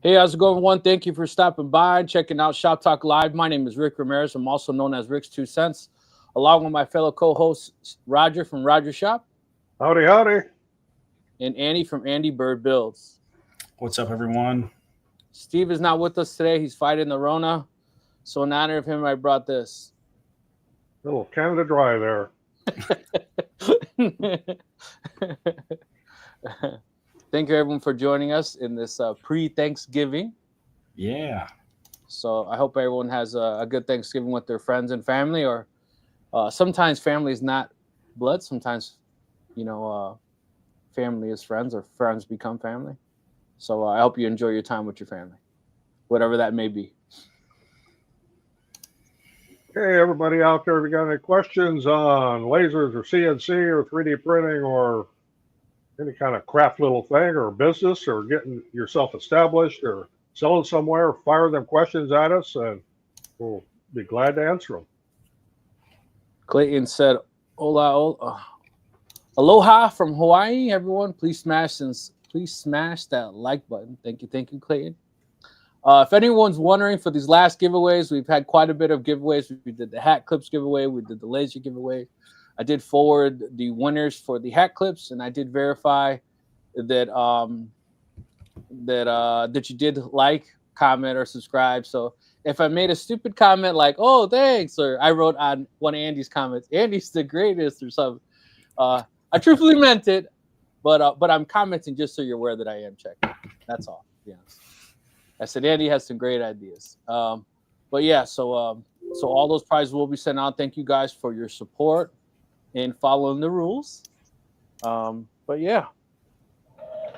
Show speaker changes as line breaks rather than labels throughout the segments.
Hey, how's it going, everyone? Thank you for stopping by and checking out Shop Talk Live. My name is Rick Ramirez. I'm also known as Rick's 2 Cents, along with my fellow co-hosts Roger from Roger Shop.
Howdy, howdy.
And Andy from Andy Bird Builds.
What's up, everyone?
Steve is not with us today. He's fighting the Rona. So in honor of him, I brought this.
Little Canada Dry there.
Thank you, everyone, for joining us in this pre-Thanksgiving.
Yeah.
So I hope everyone has a good Thanksgiving with their friends and family. Or sometimes family is not blood. Sometimes, family is friends, or friends become family. So I hope you enjoy your time with your family, whatever that may be.
Hey, everybody out there, if you got any questions on lasers or CNC or 3D printing or any kind of craft little thing or business or getting yourself established or selling somewhere, fire them questions at us and we'll be glad to answer them.
Clayton said, Hola, aloha from Hawaii, everyone. Please smash that like button. Thank you, Clayton. If anyone's wondering, for these last giveaways, we've had quite a bit of giveaways. We did the hat clips giveaway. We did the laser giveaway. I did forward the winners for the hat clips, and I did verify that that you did like, comment, or subscribe. So if I made a stupid comment like, "Oh, thanks," or I wrote on one of Andy's comments, "Andy's the greatest," or something, I truthfully meant it, but I'm commenting just so you're aware that I am checking. That's all. To be honest. I said Andy has some great ideas. But yeah, so all those prizes will be sent out. Thank you guys for your support and following the rules. But yeah,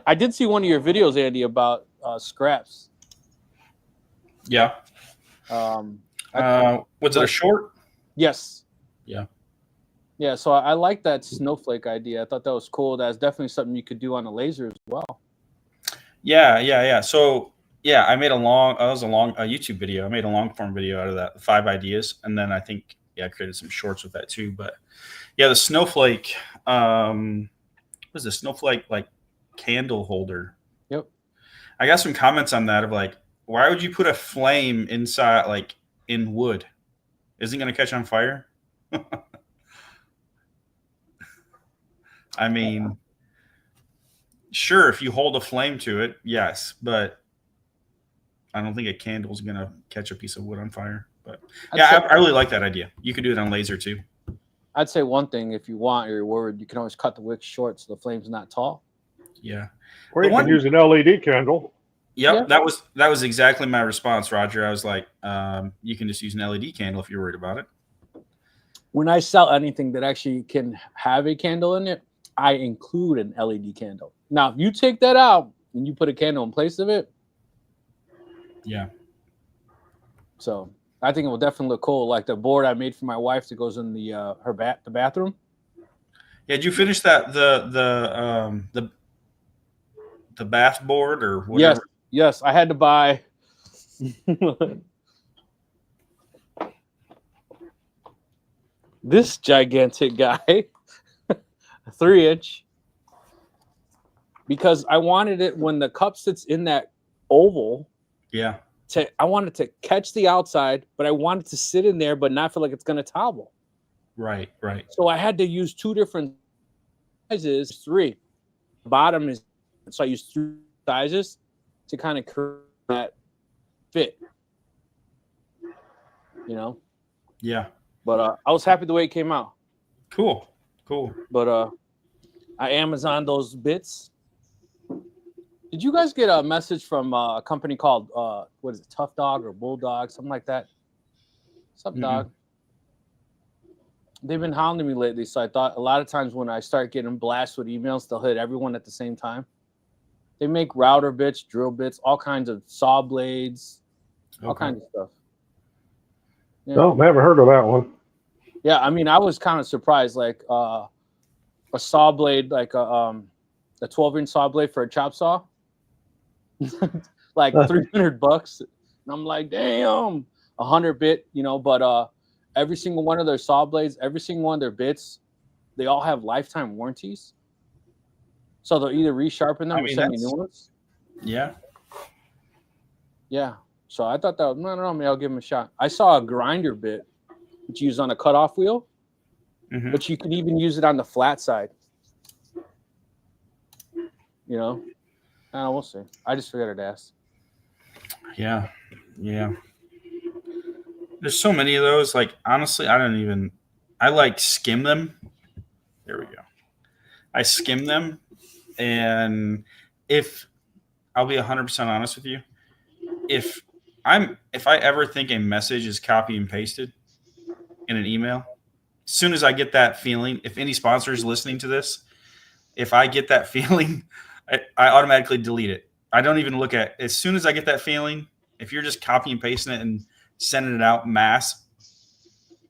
I did see one of your videos, Andy, about scraps.
Yeah. Was it a short?
Yes.
Yeah.
Yeah. So I like that snowflake idea. I thought that was cool. That's definitely something you could do on a laser as well.
Yeah. So yeah, I made a YouTube video. I made a long form video out of that, 5 ideas, and then I think I created some shorts with that too. But yeah, the snowflake was a snowflake like candle holder.
Yep.
I got some comments on that of like, why would you put a flame inside, like in wood? Isn't it going to catch on fire? I mean, sure, if you hold a flame to it, yes, but I don't think a candle is going to catch a piece of wood on fire. But yeah, I really like that idea. You could do it on laser too. I'd
say one thing, if you want or you're worried, you can always cut the wick short so the flame's not tall.
Yeah.
Or you can use an LED candle.
Yep, yeah. That was exactly my response, Roger. I was like, you can just use an LED candle if you're worried about it.
When I sell anything that actually can have a candle in it, I include an LED candle. Now, if you take that out and you put a candle in place of it,
yeah.
So I think it will definitely look cool. Like the board I made for my wife that goes in the the bathroom.
Yeah, did you finish that the bath board or whatever?
Yes, I had to buy this gigantic guy, a 3-inch, because I wanted it when the cup sits in that oval.
Yeah.
I wanted to catch the outside, but I wanted to sit in there, but not feel like it's going to topple.
Right.
So I had to use 2 different sizes, 3. The bottom is, so I used 3 sizes to kind of create that fit.
Yeah.
But I was happy the way it came out.
Cool.
But I Amazoned those bits. Did you guys get a message from a company called what is it, Tough Dog or Bulldog, something like that? What's up, dog? They've been hounding me lately, so I thought a lot of times when I start getting blasted with emails, they'll hit everyone at the same time. They make router bits, drill bits, all kinds of saw blades, all kinds of stuff.
Yeah. No, I haven't heard of that one.
Yeah, I mean, I was kind of surprised, like a saw blade, like a 12-inch saw blade for a chop saw. Like $300, and I'm like, damn, 100-bit, but every single one of their saw blades, every single one of their bits, they all have lifetime warranties. So they'll either resharpen them or send me new ones.
Yeah.
Yeah. So I thought that was, no, maybe I'll give him a shot. I saw a grinder bit, which you use on a cutoff wheel, but you can even use it on the flat side. You know, we'll see. I just figured I'd ask.
Yeah. Yeah. There's so many of those. Like, honestly, I like skim them. There we go. I skim them. And if I'll be 100% honest with you, if I ever think a message is copy and pasted in an email, as soon as I get that feeling, if any sponsor is listening to this, if I get that feeling, I automatically delete it. I don't even look at it. As soon as I get that feeling, if you're just copy and pasting it and sending it out mass,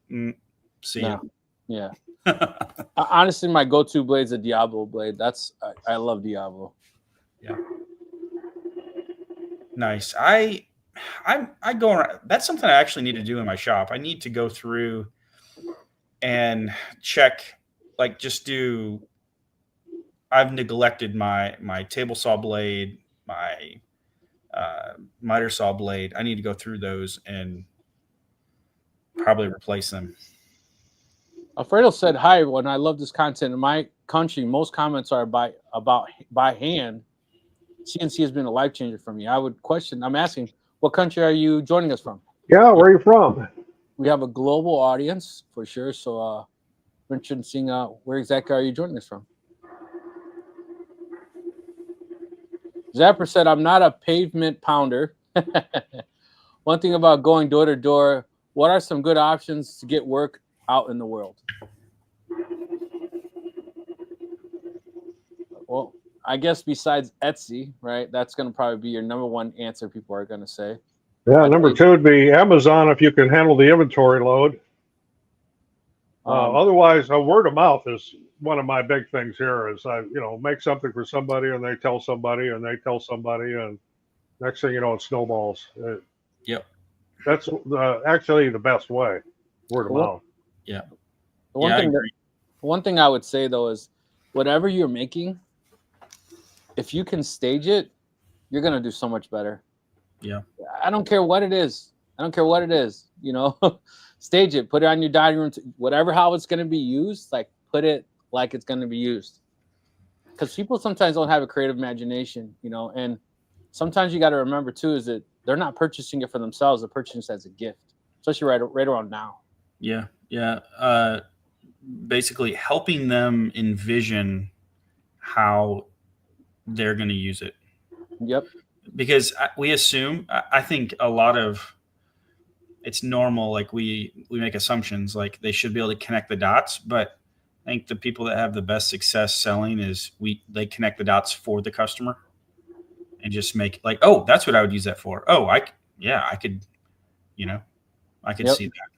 see ya.
Yeah. Honestly, my go-to blade's a Diablo blade. I love Diablo.
Yeah. Nice. I go around. That's something I actually need to do in my shop. I need to go through and check, like, I've neglected my table saw blade, my miter saw blade. I need to go through those and probably replace them.
Alfredo said, "Hi everyone. I love this content. In my country, most comments are by hand. CNC has been a life changer for me. I'm asking, what country are you joining us from?"
Yeah, where are you from?
We have a global audience for sure. So, we're interested in seeing where exactly are you joining us from? Zapper said, "I'm not a pavement pounder. One thing about going door to door, what are some good options to get work out in the world?" Well, I guess besides Etsy, right? That's going to probably be your number one answer people are going to say.
Yeah, number two would be Amazon if you can handle the inventory load. Otherwise, word of mouth is one of my big things here. Is I make something for somebody and they tell somebody and they tell somebody, and next thing you know, it snowballs.
Yep.
That's actually the best way. Word of mouth.
Yeah.
One thing I would say though is, whatever you're making, if you can stage it, you're gonna do so much better.
Yeah.
I don't care what it is. Stage it, put it on your dining room, how it's gonna be used. Like, put it like it's gonna be used. Because people sometimes don't have a creative imagination, and sometimes you got to remember too is that they're not purchasing it for themselves; they're purchasing it as a gift, especially right around now.
Yeah. Basically, helping them envision how they're going to use it.
Yep.
Because we assume, I think a lot of it's normal. Like we make assumptions, like they should be able to connect the dots. But I think the people that have the best success selling they connect the dots for the customer and just make like, oh, that's what I would use that for. Oh, I could, see that.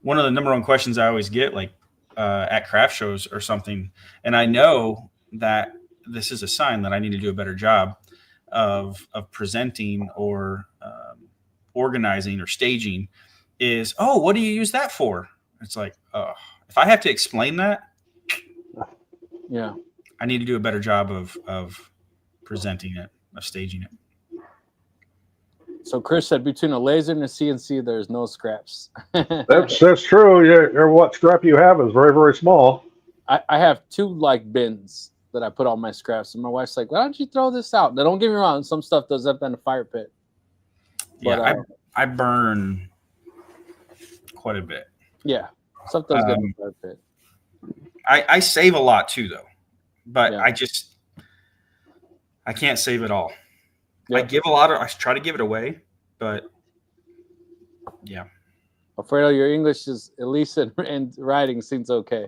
One of the number one questions I always get, like at craft shows or something, and I know that this is a sign that I need to do a better job of presenting or organizing or staging, is, oh, what do you use that for? It's like, if I have to explain that,
yeah,
I need to do a better job of presenting it, of staging it.
So Chris said, between a laser and a CNC, there's no scraps.
That's true. Yeah, what scrap you have is very, very small.
I have two bins that I put all my scraps, and my wife's like, "Why don't you throw this out?" Now, don't get me wrong, some stuff does up in the fire pit.
But, I burn quite a bit.
Yeah, stuff does go in the fire pit.
I save a lot too, though, but
Yeah.
I can't save it all.
Yep.
I try to give it away, but yeah.
Alfredo, your English is, at least in writing, seems okay.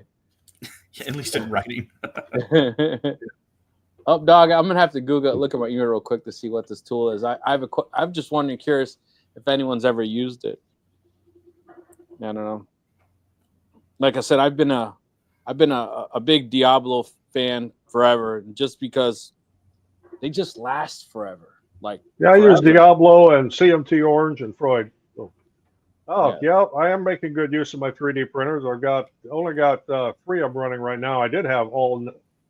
At least in writing.
Oh, dog, I'm gonna have to look at my email real quick to see what this tool is. I'm just wondering, curious if anyone's ever used it. I don't know. Like I said, I've been a big Diablo fan forever, just because they just last forever. I
use Diablo and CMT Orange and Freud. Yeah, I am making good use of my 3D printers. Only got 3 of them running right now. I did have all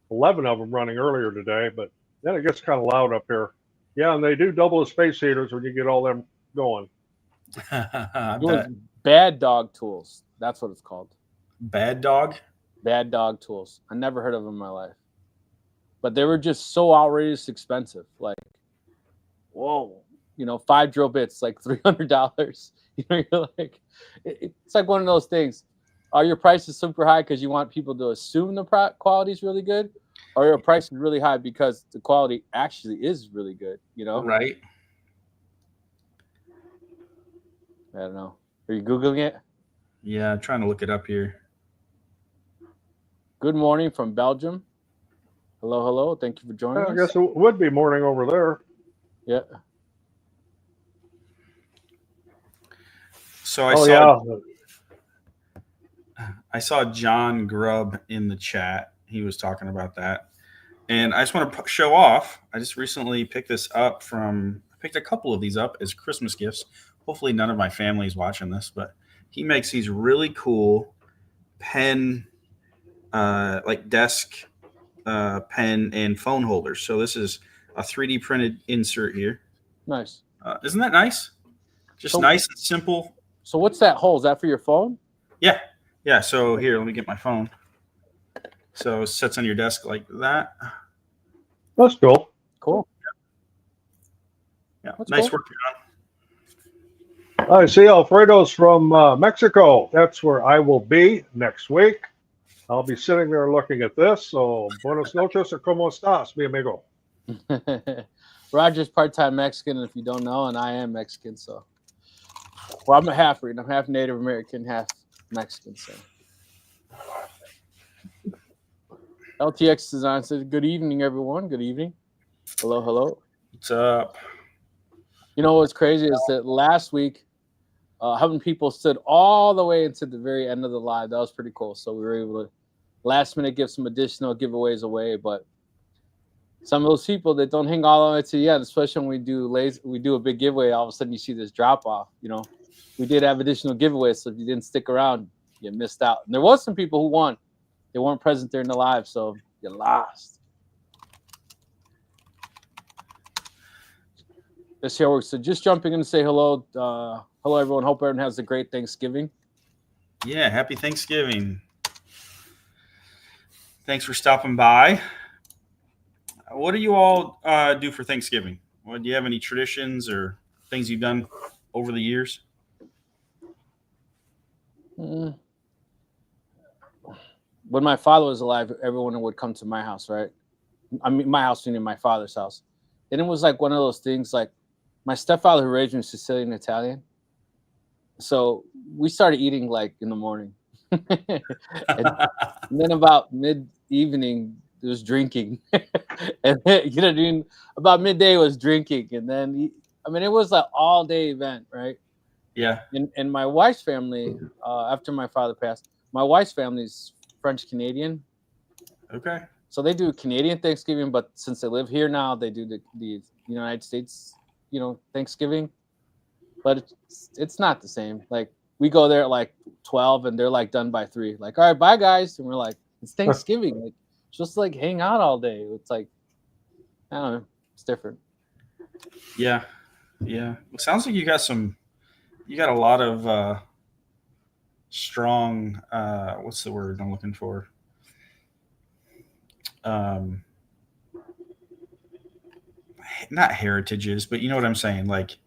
11 of them running earlier today, but then it gets kind of loud up here. Yeah, and they do double as space heaters when you get all them going.
I
It was
bet.
Bad Dog Tools. That's what it's called.
Bad Dog.
Bad Dog Tools. I never heard of them in my life, but they were just so outrageous expensive. Like, whoa, 5 drill bits like $300. You're like, it's like one of those things. Are your prices super high because you want people to assume the quality is really good, or your price is really high because the quality actually is really good?
Right.
I don't know. Are you Googling it?
Yeah, I'm trying to look it up here.
Good morning from Belgium. Hello, hello. Thank you for joining us.
I guess it would be morning over there.
Yeah.
So I saw John Grubb in the chat. He was talking about that. And I just want to show off. I just recently picked this up I picked a couple of these up as Christmas gifts. Hopefully none of my family is watching this, but he makes these really cool pen, like desk pen and phone holders. So this is a 3D printed insert here.
Nice.
Isn't that nice? Just nice and simple.
So what's that hole? Is that for your phone?
Yeah. Yeah. So here, let me get my phone. So it sits on your desk like that.
That's cool.
Cool.
Yeah.
That's
nice
cool.
work, John.
I see Alfredo's from Mexico. That's where I will be next week. I'll be sitting there looking at this. So, buenas noches or cómo estás, mi amigo?
Roger's part-time Mexican, if you don't know, and I am Mexican. So, well, I'm a half-breed. I'm half Native American, half Mexican. So, LTX Design said, "Good evening, everyone. Good evening. Hello, hello.
What's up?"
What's crazy is that last week, having people stood all the way into the very end of the live. That was pretty cool. So we were able to last minute give some additional giveaways away. But some of those people that don't hang all the way to the end, especially when we do a big giveaway, all of a sudden you see this drop off. We did have additional giveaways, so if you didn't stick around, you missed out. And there was some people who won. They weren't present during the live, so you lost. Let's see how it works. So just jumping in to say hello. Hello, everyone. Hope everyone has a great Thanksgiving.
Yeah, happy Thanksgiving. Thanks for stopping by. What do you all do for Thanksgiving? Do you have any traditions or things you've done over the years?
When my father was alive, everyone would come to my house, right? I mean, my house meaning my father's house. And it was like one of those things, like my stepfather who raised me was Sicilian Italian. So we started eating like in the morning. and then about mid-evening, there was drinking. And then, about midday was drinking. And then, it was an all-day event, right?
Yeah.
And my wife's family, after my father passed, my wife's family's French-Canadian.
Okay.
So they do Canadian Thanksgiving, but since they live here now, they do the United States, Thanksgiving. But it's not the same. Like we go there at like 12 and they're like done by 3. Like, all right, bye guys. And we're like, it's Thanksgiving. Like just like hang out all day. It's like, I don't know. It's different.
Yeah. Yeah. It sounds like you got a lot of strong, what's the word I'm looking for? Not heritages, but you know what I'm saying? Like,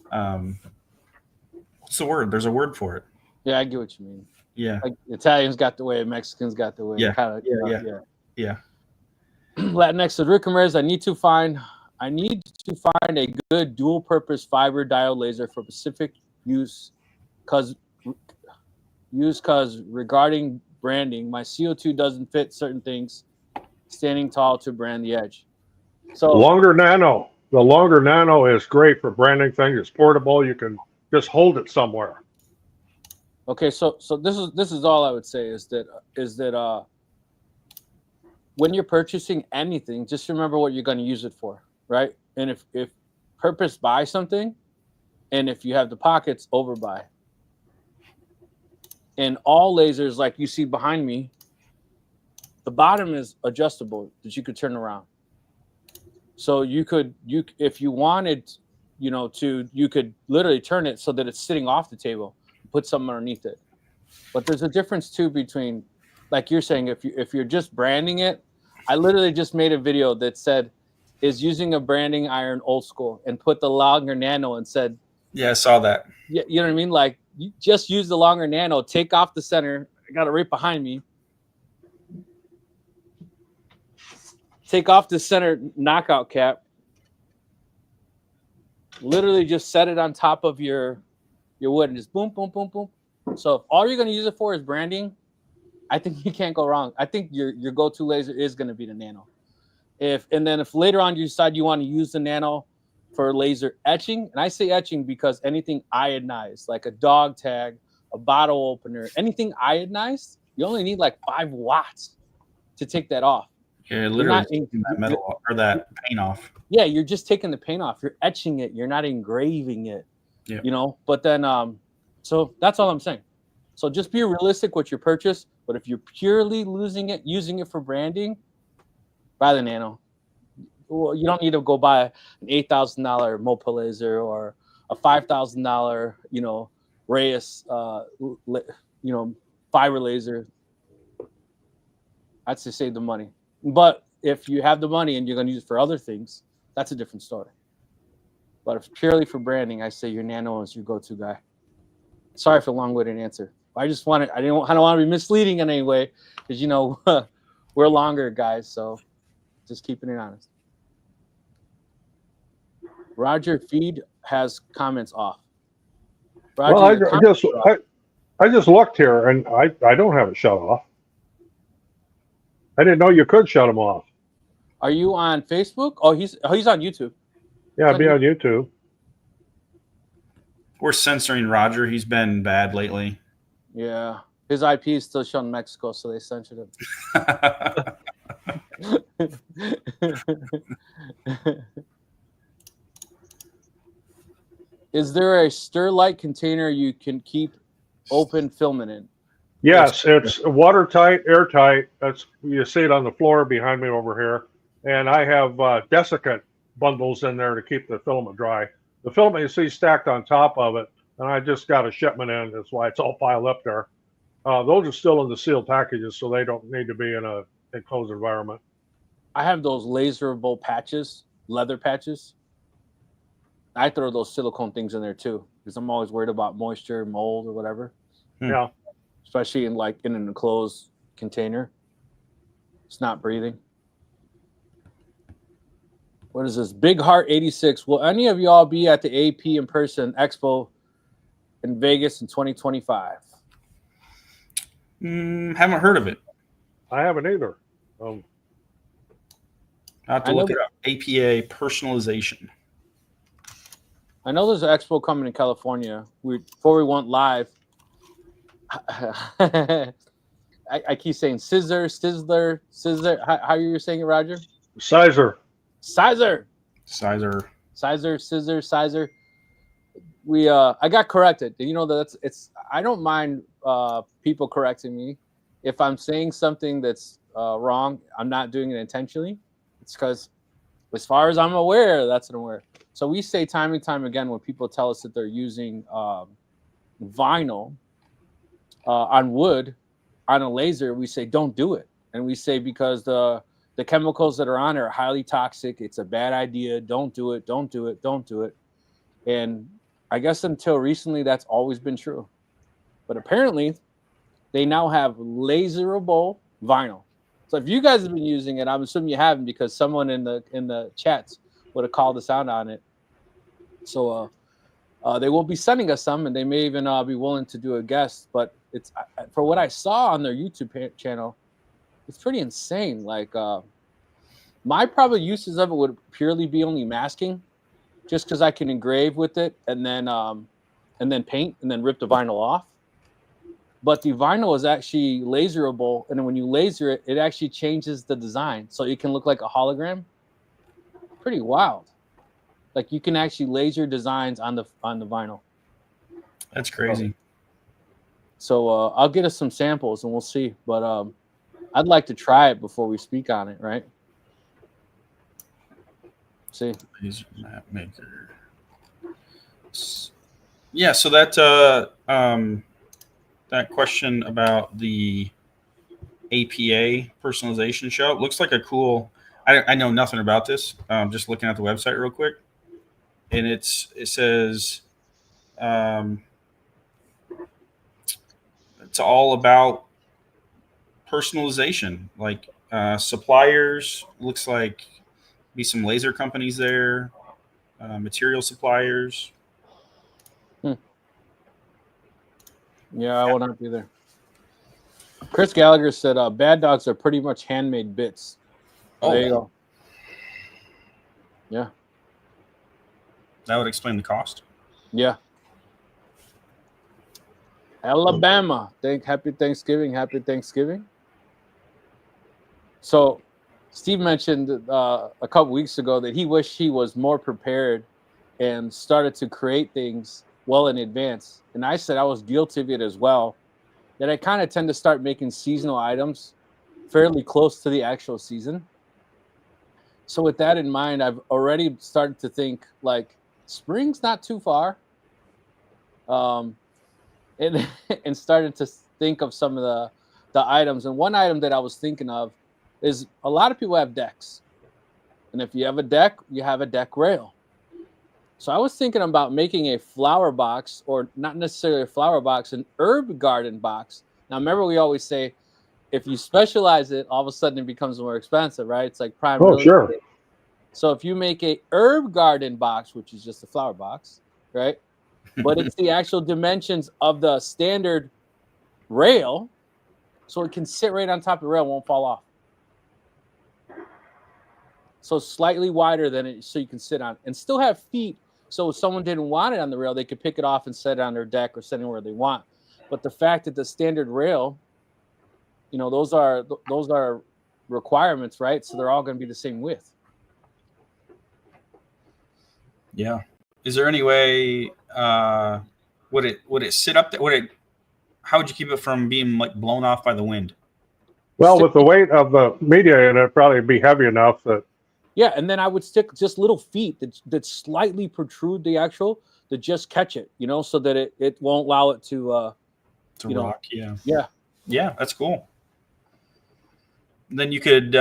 what's the word? There's a word for it.
Yeah, I get what you mean.
Yeah.
Like Italians got the way, Mexicans got the way.
Yeah.
Yeah. Latinx said, Rick Ramirez, I need to find a good dual-purpose fiber diode laser for specific use, because regarding branding, my CO2 doesn't fit certain things. Standing tall to brand the edge. So
longer nano. The longer nano is great for branding things. It's portable. You can just hold it somewhere.
Okay, so this is all I would say is that when you're purchasing anything, just remember what you're going to use it for, right? And if purpose buy something, and if you have the pockets, overbuy. And all lasers, like you see behind me, the bottom is adjustable that you could turn around. So if you wanted, you could literally turn it so that it's sitting off the table, put something underneath it. But there's a difference too between, like you're saying, if you're just branding it. I literally just made a video that said, is using a branding iron old school, and put the longer nano and said,
Yeah, I saw that.
yeah, you know what I mean? Like, you just use the longer nano, take off the center. I got it right behind me. Take off the center knockout cap. Literally just set it on top of your wood and just boom, boom, boom, boom. So if all you're going to use it for is branding, I think you can't go wrong. I think your go-to laser is going to be the nano. If later on you decide you want to use the nano for laser etching, and I say etching because anything iodized, like a dog tag, a bottle opener, anything iodized, you only need like 5 watts to take that off.
Yeah, literally taking that metal off, or that paint off.
Yeah, you're just taking the paint off. You're etching it. You're not engraving it.
Yeah.
But then, so that's all I'm saying. So just be realistic with your purchase. But if you're purely using it for branding, buy the nano. Well, you don't need to go buy an $8,000 Mopa laser or a $5,000, Reyes, fiber laser. I'd say save the money. But if you have the money and you're going to use it for other things, that's a different story. But if purely for branding, I say your nano is your go-to guy. Sorry for the long-winded answer. I don't want to be misleading in any way, because we're longer guys, so just keeping it honest. Roger Feed has comments off. Roger,
well, I just looked here and I don't have it shut off. I didn't know you could shut them off.
Are you on Facebook? Oh, he's on YouTube.
Yeah, I'd be on YouTube.
We're censoring Roger. He's been bad lately.
Yeah. His IP is still shown in Mexico, so they censored him. Is there a Sterlite container you can keep open filming in?
Yes, it's watertight, airtight. You see it on the floor behind me over here. And I have desiccant bundles in there to keep the filament dry. The filament you see stacked on top of it, and I just got a shipment in. That's why it's all piled up there. Those are still in the sealed packages, so they don't need to be in an enclosed environment.
I have those laserable patches, leather patches. I throw those silicone things in there too, because I'm always worried about moisture, mold, or whatever.
Yeah.
Especially in an enclosed container. It's not breathing. What is this? Big Heart 86. Will any of y'all be at the AP in person expo in Vegas in 2025?
Haven't heard of it.
I haven't either.
I have to look it up. APA personalization.
I know there's an expo coming in California. Before we went live, I keep saying scissor. How are you saying it, Roger?
Sizer. I
got corrected. I don't mind people correcting me. If I'm saying something that's wrong, I'm not doing it intentionally. It's because, as far as I'm aware, that's what I'm aware. So we say time and time again when people tell us that they're using vinyl on wood on a laser, we say don't do it, and we say because the chemicals that are on it are highly toxic. It's a bad idea. Don't do it. Don't do it. Don't do it. And I guess until recently, that's always been true. But apparently, they now have laserable vinyl. So if you guys have been using it, I'm assuming you haven't, because someone in the chats would have called us out on it. So they will be sending us some, and they may even be willing to do a guest. But it's, for what I saw on their YouTube channel, it's pretty insane. Like my probably uses of it would purely be only masking, just because I can engrave with it and then paint and then rip the vinyl off. But the vinyl is actually laserable, and when you laser it, it actually changes the design, so it can look like a hologram. Pretty wild. Like you can actually laser designs on the vinyl.
That's crazy.
So I'll get us some samples and we'll see. But I'd like to try it before we speak on it, right? See,
laser map maker. Yeah, so that that question about the APA personalization show looks like a cool. I know nothing about this. Just looking at the website real quick, and it says it's all about personalization, like suppliers. Looks like be some laser companies there, material suppliers.
yeah, I will not be there. Chris Gallagher said, "Bad dogs are pretty much handmade bits." Oh, there you go. Yeah,
that would explain the cost.
Yeah. Alabama, happy Thanksgiving, happy Thanksgiving. So, Steve mentioned a couple weeks ago that he wished he was more prepared and started to create things well in advance. And I said I was guilty of it as well. That I kind of tend to start making seasonal items fairly close to the actual season. So with that in mind, I've already started to think like spring's not too far. And and started to think of some of the items. And one item that I was thinking of is a lot of people have decks. And if you have a deck, you have a deck rail. So I was thinking about making a flower box, or not necessarily a flower box, an herb garden box. Now, remember, we always say if you specialize it, all of a sudden it becomes more expensive, right? It's like prime real
sure.
estate. So if you make a herb garden box, which is just a flower box, right? But it's the actual dimensions of the standard rail, so it can sit right on top of the rail, won't fall off. So slightly wider than it, so you can sit on and still have feet. So if someone didn't want it on the rail, they could pick it off and set it on their deck or set it where they want. But the fact that the standard rail, you know, those are requirements, right? So they're all going to be the same width.
Yeah. Is there any way? Would it sit up there? How would you keep it from being like blown off by the wind?
Well, with the weight of the media in it, probably be heavy enough that.
Yeah, and then I would stick just little feet that slightly protrude the actual to just catch it, you know, so that it won't allow it to
rock.
Yeah.
Yeah, that's cool. Then you could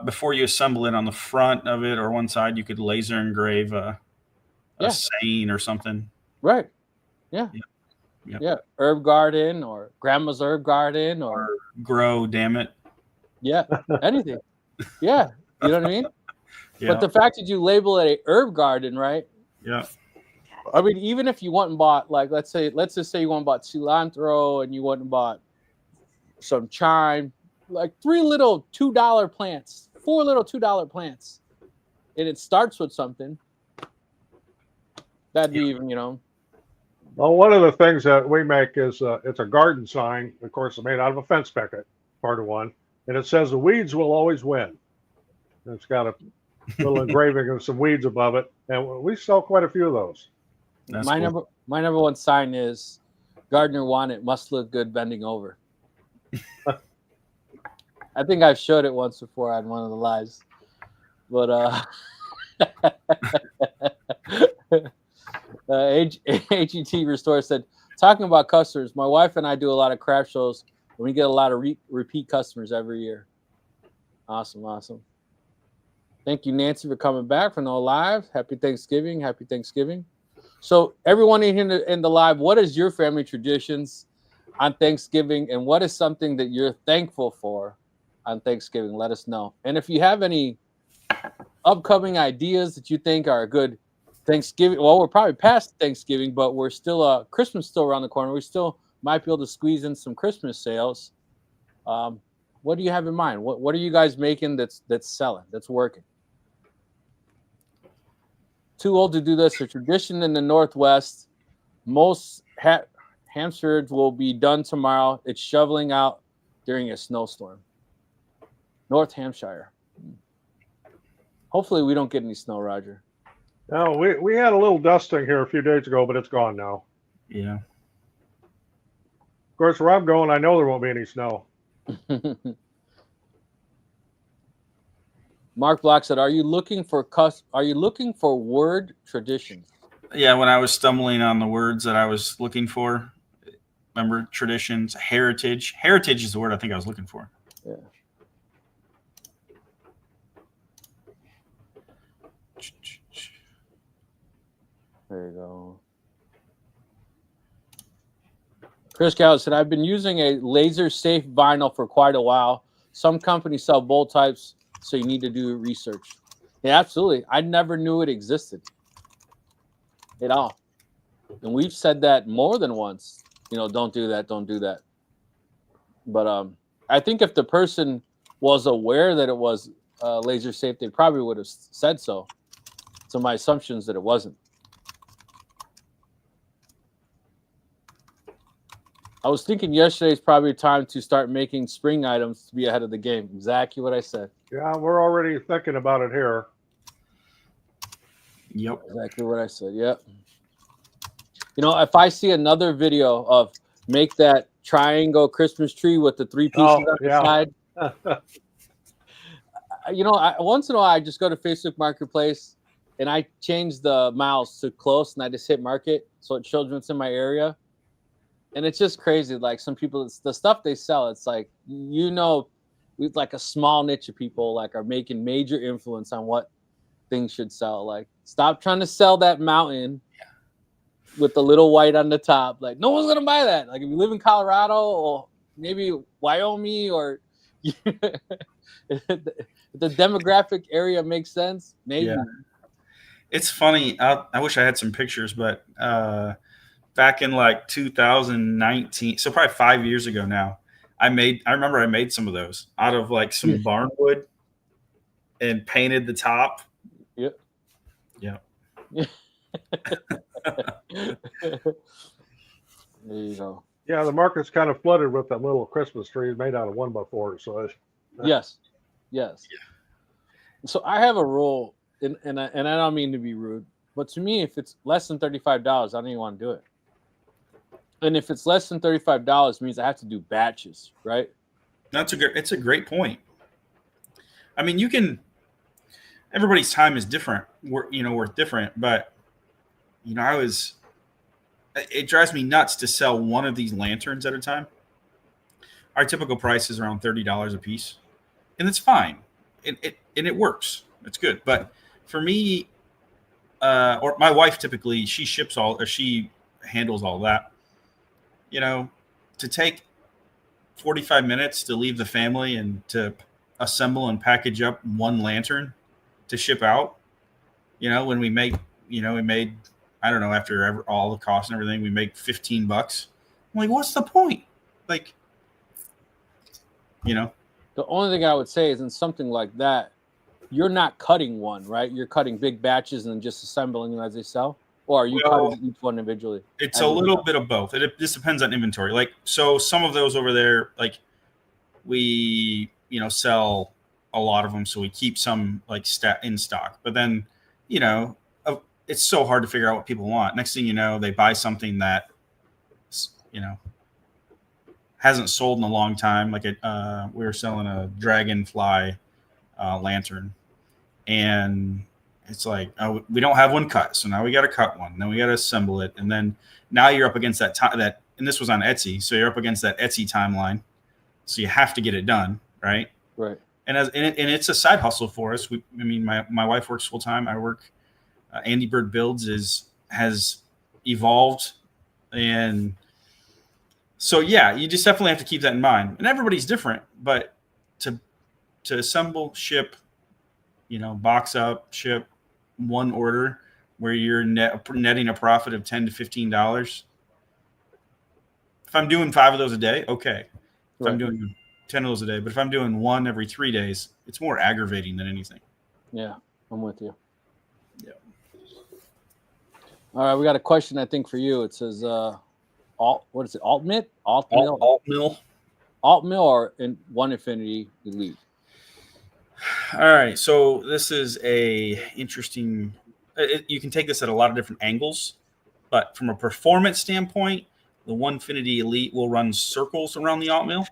before you assemble it on the front of it or one side, you could laser engrave a saying or something.
Right. Yeah. Herb garden or grandma's herb garden or
grow, damn it.
Yeah. Anything. Yeah. You know what I mean?
Yeah.
But the fact that you label it a herb garden, right?
Yeah.
I mean, even if you went and bought, like, let's just say you went and bought cilantro and you went and bought some thyme, like 3 little $2 plants, 4 little $2 plants, and it starts with something, that'd be even, you know.
Well, one of the things that we make is it's a garden sign. Of course, it's made out of a fence picket, part of one, and it says the weeds will always win. And it's got a little engraving of some weeds above it, and we sell quite a few of those.
My number one sign is gardener want it, must look good bending over. I think I've showed it once before on one of the lives, but AGT Restore said, talking about customers, my wife and I do a lot of craft shows and we get a lot of repeat customers every year. Awesome. Thank you, Nancy, for coming back from the live. Happy Thanksgiving. So everyone in the live, what is your family traditions on Thanksgiving, and what is something that you're thankful for on Thanksgiving? Let us know. And if you have any upcoming ideas that you think are a good Thanksgiving, well, we're probably past Thanksgiving, but we're still Christmas still around the corner. We still might be able to squeeze in some Christmas sales. What do you have in mind? What are you guys making that's selling, that's working? Too old to do this. A tradition in the Northwest. Most hamsters will be done tomorrow. It's shoveling out during a snowstorm. North Hampshire. Hopefully we don't get any snow, Roger.
No, we had a little dusting here a few days ago, but it's gone now.
Yeah.
Of course, where I'm going, I know there won't be any snow.
Mark Block said, "Are you looking for word traditions?"
Yeah, when I was stumbling on the words that I was looking for, remember traditions, heritage. Heritage is the word I think I was looking for.
Yeah. There you go. Chris Gallo said, "I've been using a laser safe vinyl for quite a while. Some companies sell both types, so you need to do research." Yeah, absolutely. I never knew it existed at all. And we've said that more than once. You know, don't do that, don't do that. But I think if the person was aware that it was laser safe, they probably would have said so. So my assumption is that it wasn't. I was thinking yesterday is probably time to start making spring items to be ahead of the game. Exactly what I said.
Yeah, we're already thinking about it here.
Yep.
Exactly what I said. Yep. You know, if I see another video of make that triangle Christmas tree with the 3 pieces on the side, you know, once in a while I just go to Facebook Marketplace and I change the mouse to close and I just hit market so it shows what's in my area. And it's just crazy. Like some people, the stuff they sell, it's like, you know, with like a small niche of people like are making major influence on what things should sell. Like, stop trying to sell that mountain with the little white on the top. Like, no one's gonna buy that. Like, if you live in Colorado or maybe Wyoming or the demographic area makes sense, maybe.
Yeah. It's funny. I wish I had some pictures, but back in like 2019, so probably 5 years ago now, I remember I made some of those out of like some barn wood and painted the top.
Yep.
Yeah.
There you go.
Yeah, the market's kind of flooded with them little Christmas trees made out of 1x4. So
yes. Yeah. So I have a rule, and I don't mean to be rude, but to me, if it's less than $35, I don't even want to do it. And if it's less than $35, it means I have to do batches, right?
It's a great point. I mean, everybody's time is different. We're different, but it drives me nuts to sell one of these lanterns at a time. Our typical price is around $30 a piece, and it's fine. It works. It's good. But for me, or my wife, typically she handles all that. You know, to take 45 minutes to leave the family and to assemble and package up one lantern to ship out. You know, when we made, I don't know, after all the costs and everything, we make $15. I'm like, what's the point? Like,
the only thing I would say is in something like that, you're not cutting one, right? You're cutting big batches and just assembling them as they sell. Or are you cutting each one individually?
It's a little bit of both. It just depends on inventory. Like, so some of those over there, like we, sell a lot of them. So we keep some like in stock, but then, it's so hard to figure out what people want. Next thing you know, they buy something that, hasn't sold in a long time. Like we were selling a dragonfly lantern, and it's like, oh, we don't have one cut, so now we got to cut one. Then we got to assemble it, and then now you're up against that time. And this was on Etsy, so you're up against that Etsy timeline. So you have to get it done, right?
Right.
And it's a side hustle for us. My wife works full time. I work. Andy Bird Builds has evolved, and so yeah, you just definitely have to keep that in mind. And everybody's different, but to assemble, ship, box up, ship one order where you're netting a profit of $10 to $15. If I'm doing 5 of those a day, okay. If I'm doing 10 of those a day, but if I'm doing one every 3 days, it's more aggravating than anything.
Yeah, I'm with you.
Yeah.
All right, we got a question I think for you. It says, what is it? Alt mill or in One Infinity Elite?
All right, so this is a interesting. You can take this at a lot of different angles, but from a performance standpoint, the One Infinity Elite will run circles around the alt mill.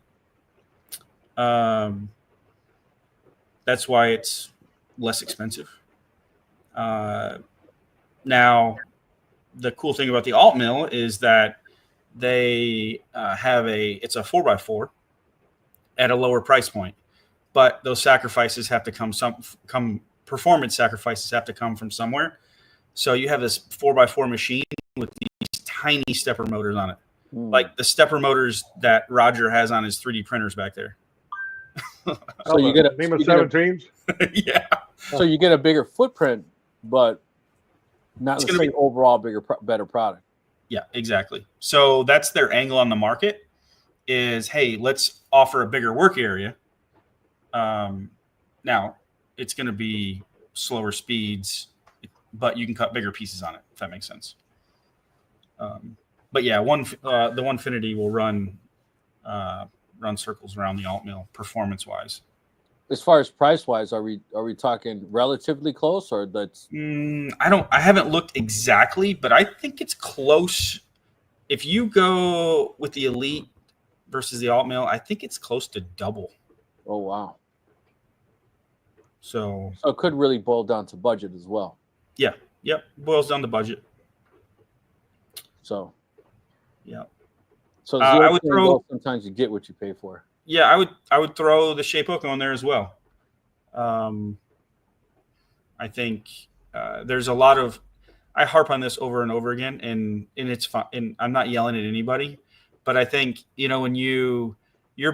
That's why it's less expensive. Now, the cool thing about the alt mill is that they have it's a 4x4 at a lower price point, but those sacrifices have to come performance sacrifices have to come from somewhere. So you have this 4x4 machine with these tiny stepper motors on it, like the stepper motors that Roger has on his 3D printers back there.
So you get a NEMA 17s.
Yeah.
So you get a bigger footprint, but not the same overall better product.
Yeah, exactly. So that's their angle on the market is, hey, let's offer a bigger work area. Now it's going to be slower speeds, but you can cut bigger pieces on it, if that makes sense. But yeah, the Onefinity will run circles around the alt mill performance wise.
As far as price wise, are we talking relatively close, or that's?
I haven't looked exactly, but I think it's close. If you go with the Elite versus the alt mill, I think it's close to double.
Oh wow!
So
it could really boil down to budget as well.
Yeah. Yep. Boils down to budget.
So.
Yeah.
So I would throw. Sometimes you get what you pay for.
Yeah, I would throw the Shapeoko on there as well. I think there's a lot of. I harp on this over and over again, and it's fun. And I'm not yelling at anybody, but I think when you're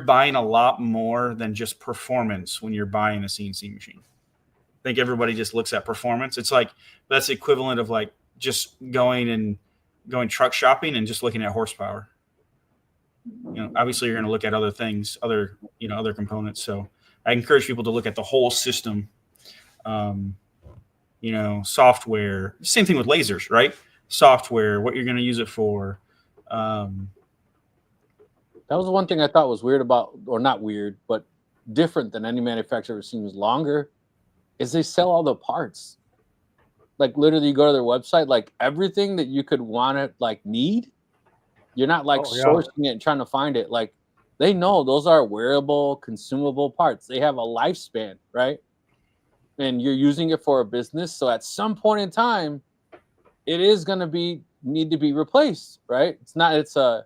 buying a lot more than just performance when you're buying a CNC machine. I think everybody just looks at performance. It's like that's the equivalent of like just going truck shopping and just looking at horsepower. Obviously you're going to look at other things, other components. So I encourage people to look at the whole system. Software, same thing with lasers, right? Software, what you're going to use it for.
That was one thing I thought was weird about, or not weird, but different than any manufacturer ever seems longer, is they sell all the parts. Like literally you go to their website, like everything that you could want to like need. You're not like sourcing it and trying to find it. Like they know those are wearable, consumable parts. They have a lifespan, right? And you're using it for a business. So at some point in time, it is going to need to be replaced, right? It's a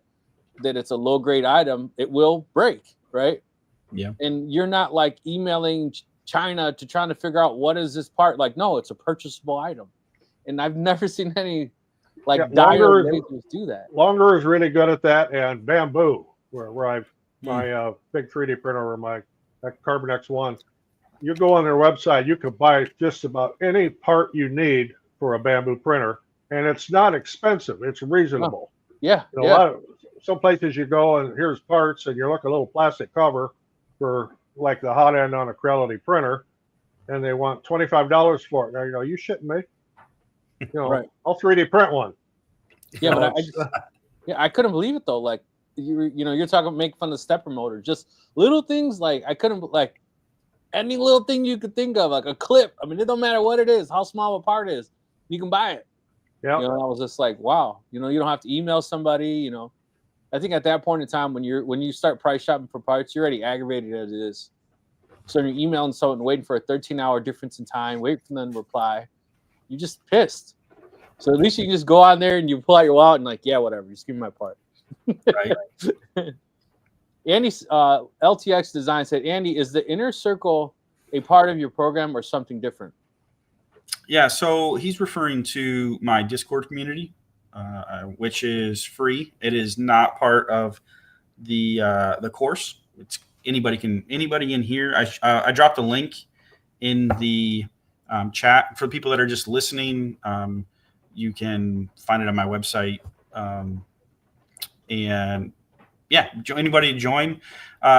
low grade item. It will break, right?
Yeah. And
you're not like emailing China to trying to figure out what is this part. Like, no, it's a purchasable item. And I've never seen any
Longer
lasers do that.
Longer is really good at that, and Bamboo, where I've my big 3D printer or my Carbon X1. You go on their website, you can buy just about any part you need for a Bamboo printer, and it's not expensive. It's reasonable.
Yeah.
Some places you go and here's parts, and you're looking at a little plastic cover for like the hot end on a Creality printer, and they want $25 for it. Now are you shitting me? Right. I'll 3D print one.
Yeah, but I couldn't believe it though. Like you're talking make fun of stepper motor, just little things like I couldn't like any little thing you could think of, like a clip. I mean, it don't matter what it is, how small a part is, you can buy it.
Yeah.
I was just like, wow. You don't have to email somebody. I think at that point in time when you start price shopping for parts, you're already aggravated as it is. So you're emailing someone, waiting for a 13-hour difference in time, wait for them to reply. You're just pissed. So at least you can just go on there and you pull out your wallet and like, yeah, whatever, just give me my part. Right. Andy, LTX Design said, Andy, is the inner circle a part of your program or something different?
Yeah, so he's referring to my Discord community, which is free. It is not part of the course. It's anybody in here. I dropped a link in the chat for people that are just listening. You can find it on my website, and yeah, anybody join.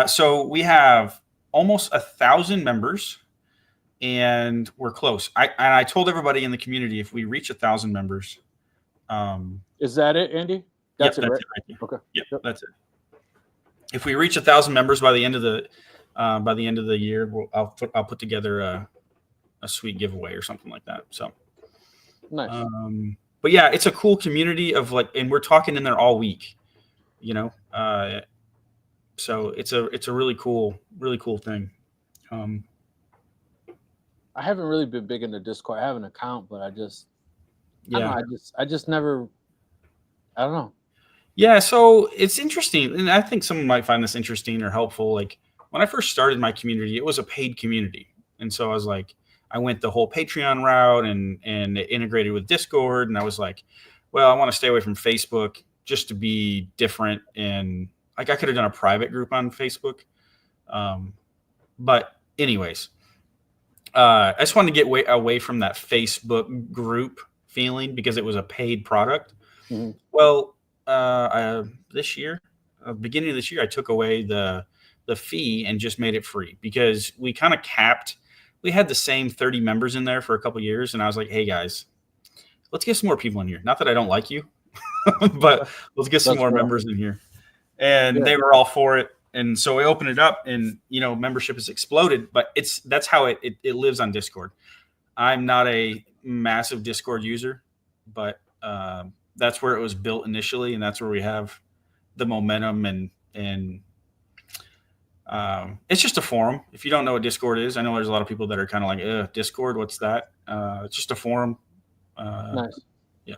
So we have almost 1,000 members, and we're close. I told everybody in the community if we reach 1,000 members.
Is that it, Andy? That's it, right?
There. Okay. Yep, that's it. If we reach 1,000 members by the end of the year, I'll put together a sweet giveaway or something like that. So
nice.
But yeah, it's a cool community of and we're talking in there all week, so it's a really cool thing.
I haven't really been big into Discord. I have an account, but I don't
Yeah.
know, I just never. I don't know.
Yeah, so it's interesting, and I think someone might find this interesting or helpful. Like when I first started my community, it was a paid community, and so I was like, I went the whole Patreon route and it integrated with Discord, and I was like, well, I want to stay away from Facebook just to be different, and like I could have done a private group on Facebook, but anyways, I just wanted to get away from that Facebook group feeling because it was a paid product.
Mm-hmm.
Well, this year, beginning of this year, I took away the fee and just made it free because we kind of capped. We had the same 30 members in there for a couple of years, and I was like, "Hey guys, let's get some more people in here. Not that I don't like you, but let's get some more members in here." And they were all for it, and so we opened it up, and membership has exploded. But that's how it lives on Discord. I'm not a massive Discord user, but that's where it was built initially, and that's where we have the momentum and it's just a forum. If you don't know what Discord is, I know there's a lot of people that are kind of like, Discord, what's that? It's just a forum.
Nice.
Yeah.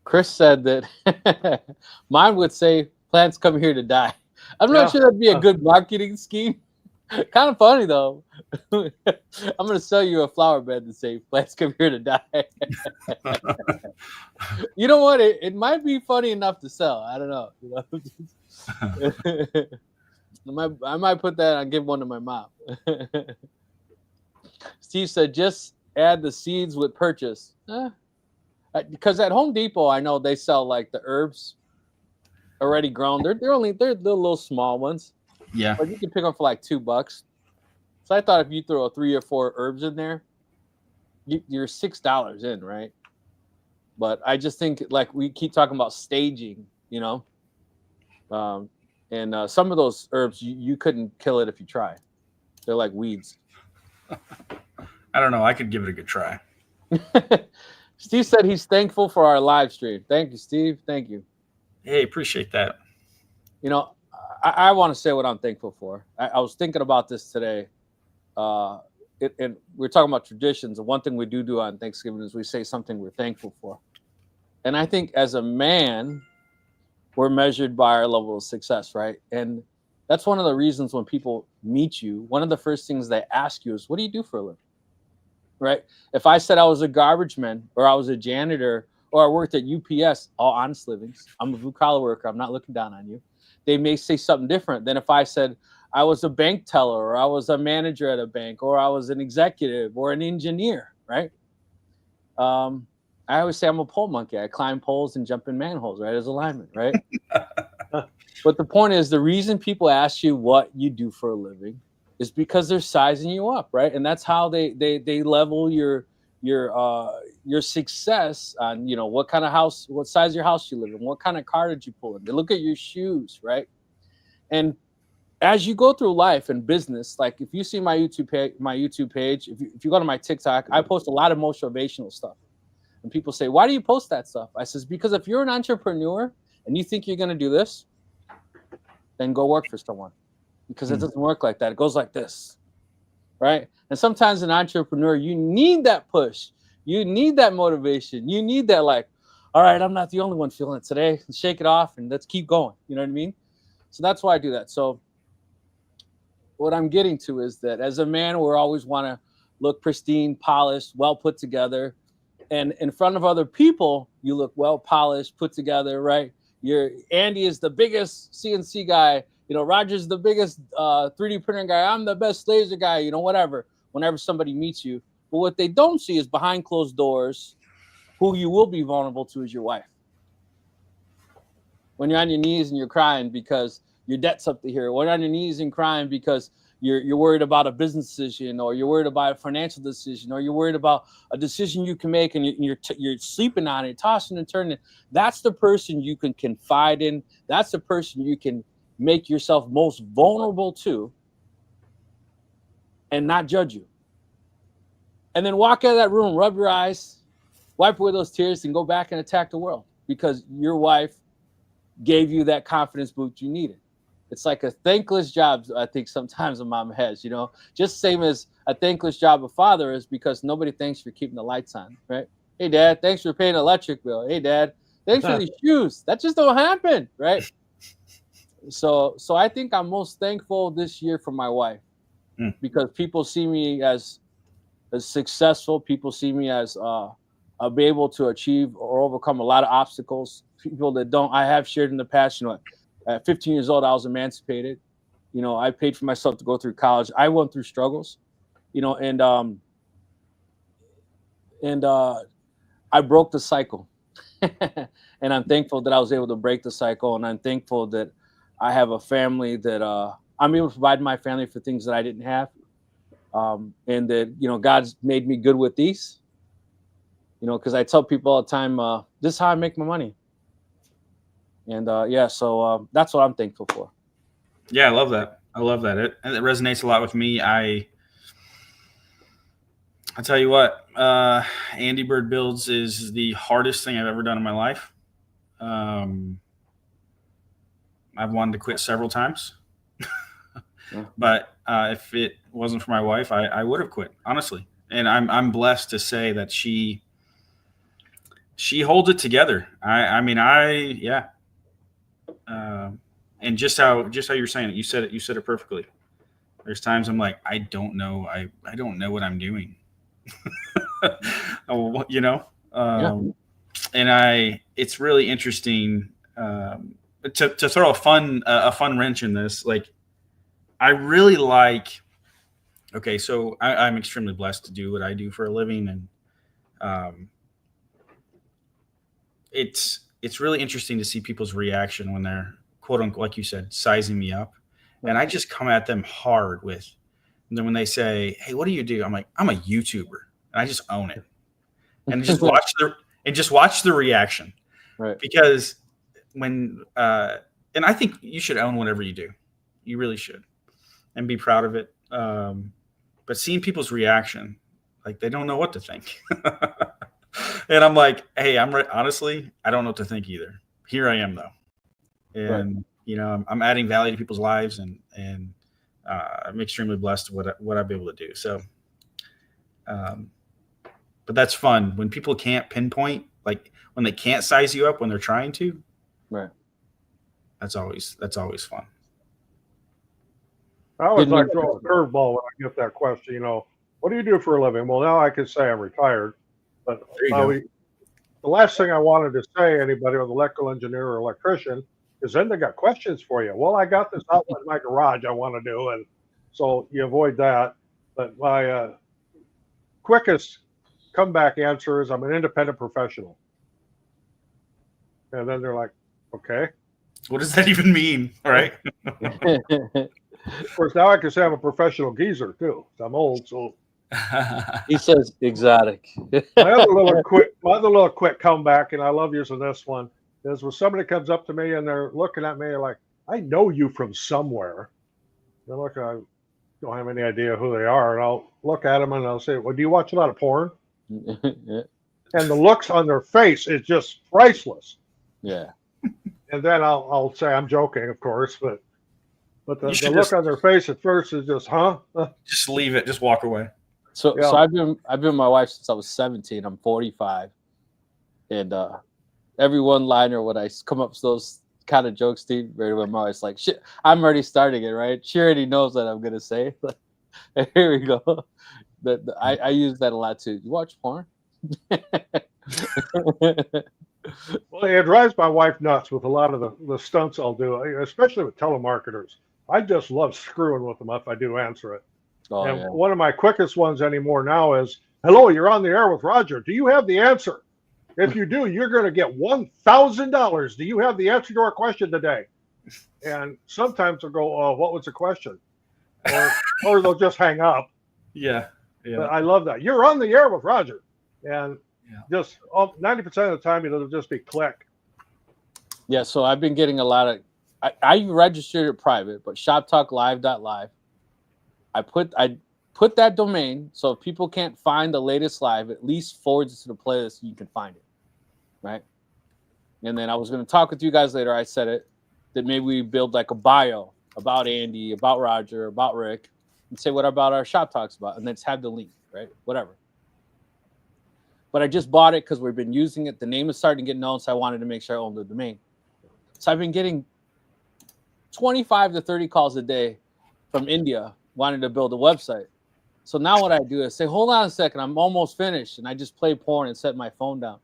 Chris said that mine would say plants come here to die. I'm not sure that'd be a good marketing scheme. Kind of funny though. I'm going to sell you a flower bed to say plants come here to die. You know what? It might be funny enough to sell. I don't know. I might put that on, give one to my mom. Steve said, just add the seeds with purchase. Because at Home Depot, I know they sell like the herbs already grown. They're the little small ones.
Yeah.
But you can pick them for like $2. So I thought if you throw 3 or 4 herbs in there, you're $6 in, right? But I just think like we keep talking about staging, and some of those herbs you couldn't kill it if you try. They're like weeds.
I don't know. I could give it a good try.
Steve said he's thankful for our live stream. Thank you, Steve. Thank you.
Hey, appreciate that.
I want to say what I'm thankful for. I was thinking about this today. And we're talking about traditions. And one thing we do on Thanksgiving is we say something we're thankful for. And I think as a man, we're measured by our level of success, right? And that's one of the reasons when people meet you, one of the first things they ask you is, what do you do for a living? Right? If I said I was a garbage man or I was a janitor or I worked at UPS, all honest livings, I'm a blue collar worker, I'm not looking down on you. They may say something different than if I said I was a bank teller or I was a manager at a bank or I was an executive or an engineer, right? I always say I'm a pole monkey. I climb poles and jump in manholes, right, as a lineman, right? But the point is, the reason people ask you what you do for a living is because they're sizing you up, right? And that's how they level your success on, what kind of house, what size of your house you live in, what kind of car did you pull in. They look at your shoes, right? And as you go through life and business, like if you see my YouTube page, if you go to my TikTok, I post a lot of motivational stuff. And people say, why do you post that stuff? I says, because if you're an entrepreneur and you think you're going to do this, then go work for someone. Because it doesn't work like that. It goes like this, right? And sometimes an entrepreneur, you need that push. You need that motivation. You need that like, all right, I'm not the only one feeling it today. Let's shake it off and let's keep going. You know what I mean? So that's why I do that. So what I'm getting to is that as a man, we always want to look pristine, polished, well put together. And in front of other people, you look well polished, put together, right? Andy is the biggest CNC guy. Roger's the biggest 3D printer guy. I'm the best laser guy, whatever, whenever somebody meets you. But what they don't see is behind closed doors, who you will be vulnerable to is your wife. When you're on your knees and you're crying because your debt's up to here. When you're on your knees and crying because you're worried about a business decision, or you're worried about a financial decision, or you're worried about a decision you can make and you're sleeping on it, tossing and turning. That's the person you can confide in. That's the person you can make yourself most vulnerable to and not judge you. And then walk out of that room, rub your eyes, wipe away those tears, and go back and attack the world because your wife gave you that confidence boost you needed. It's like a thankless job, I think, sometimes a mom has, just same as a thankless job of father is because nobody thanks for keeping the lights on, right? Hey, Dad, thanks for paying the electric bill. Hey, Dad, thanks for these shoes. That just don't happen, right? So I think I'm most thankful this year for my wife because people see me as successful. People see me as I'll be able to achieve or overcome a lot of obstacles. People that don't, I have shared in the past. At 15 years old, I was emancipated. I paid for myself to go through college. I went through struggles, and I broke the cycle. And I'm thankful that I was able to break the cycle. And I'm thankful that I have a family that I'm able to provide my family for things that I didn't have. And that, God's made me good with these, because I tell people all the time, this is how I make my money. And so that's what I'm thankful for.
Yeah, I love that. It resonates a lot with me. I tell you what, Andy Bird Builds is the hardest thing I've ever done in my life. I've wanted to quit several times, but if it wasn't for my wife, I would have quit, honestly. And I'm blessed to say that she holds it together. And just how you're saying it, you said it perfectly. There's times I'm like, I don't know what I'm doing. And it's really interesting to throw a fun wrench in this. Like, I really like. Okay, so I'm extremely blessed to do what I do for a living, and it's really interesting to see people's reaction when they're, quote unquote, like you said, sizing me up. And I just come at them hard and then when they say, hey, what do you do? I'm like, I'm a YouTuber, and I just own it. And just watch the reaction. Right. Because when and I think you should own whatever you do. You really should. And be proud of it. But seeing people's reaction, like, they don't know what to think. And I'm like, hey, honestly, I don't know what to think either. Here I am, though. And, I'm adding value to people's lives, and I'm extremely blessed with what I've been able to do. So, but that's fun when people can't pinpoint, like when they can't size you up when they're trying to.
Right.
That's always fun.
I always like throwing a curveball when I get that question. What do you do for a living? Well, now I can say I'm retired, but the last thing I wanted to say, anybody with an electrical engineer or electrician, is then they got questions for you. Well, I got this out in my garage I want to do, and so you avoid that. But my quickest comeback answer is I'm an independent professional. And then they're like, okay.
What does that even mean? All right.
Of course, now I can say I'm a professional geezer too. I'm old, so.
He says exotic.
my other little quick comeback, and I love using this one, is when somebody comes up to me and they're looking at me like, I know you from somewhere. They're looking, I don't have any idea who they are, and I'll look at them and I'll say, well, do you watch a lot of porn?
Yeah.
And the looks on their face is just priceless.
Yeah.
And then I'll say, I'm joking, of course, but the look on their face at first is just, huh?
Just leave it. Just walk away.
So I've been with my wife since I was 17. I'm 45, and every one-liner when I come up with those kind of jokes, Steve, my wife's like, shit, I'm already starting it, right? She already knows what I'm gonna say. Here we go. I use that a lot too. You watch porn?
Well, it drives my wife nuts with a lot of the stunts I'll do, especially with telemarketers. I just love screwing with them if I do answer it.
Oh,
and
yeah.
One of my quickest ones anymore now is, hello, you're on the air with Roger. Do you have the answer? If you do, you're going to get $1,000. Do you have the answer to our question today? And sometimes they'll go, oh, what was the question? Or they'll just hang up.
Yeah.
But I love that. You're on the air with Roger. And just 90% of the time, it'll just be click.
Yeah, so I've been getting a lot of, I registered it private, but ShopTalkLive.live. I put that domain, so if people can't find the latest live, at least forwards it to the playlist so you can find it, right? And then I was going to talk with you guys later. I said it, that maybe we build like a bio about Andy, about Roger, about Rick, and say, what about our Shop Talks about? And then just have the link, right? Whatever. But I just bought it because we've been using it. The name is starting to get known, so I wanted to make sure I owned the domain. So I've been getting 25 to 30 calls a day from India wanting to build a website. So now what I do is say, hold on a second, I'm almost finished. And I just play porn and set my phone down.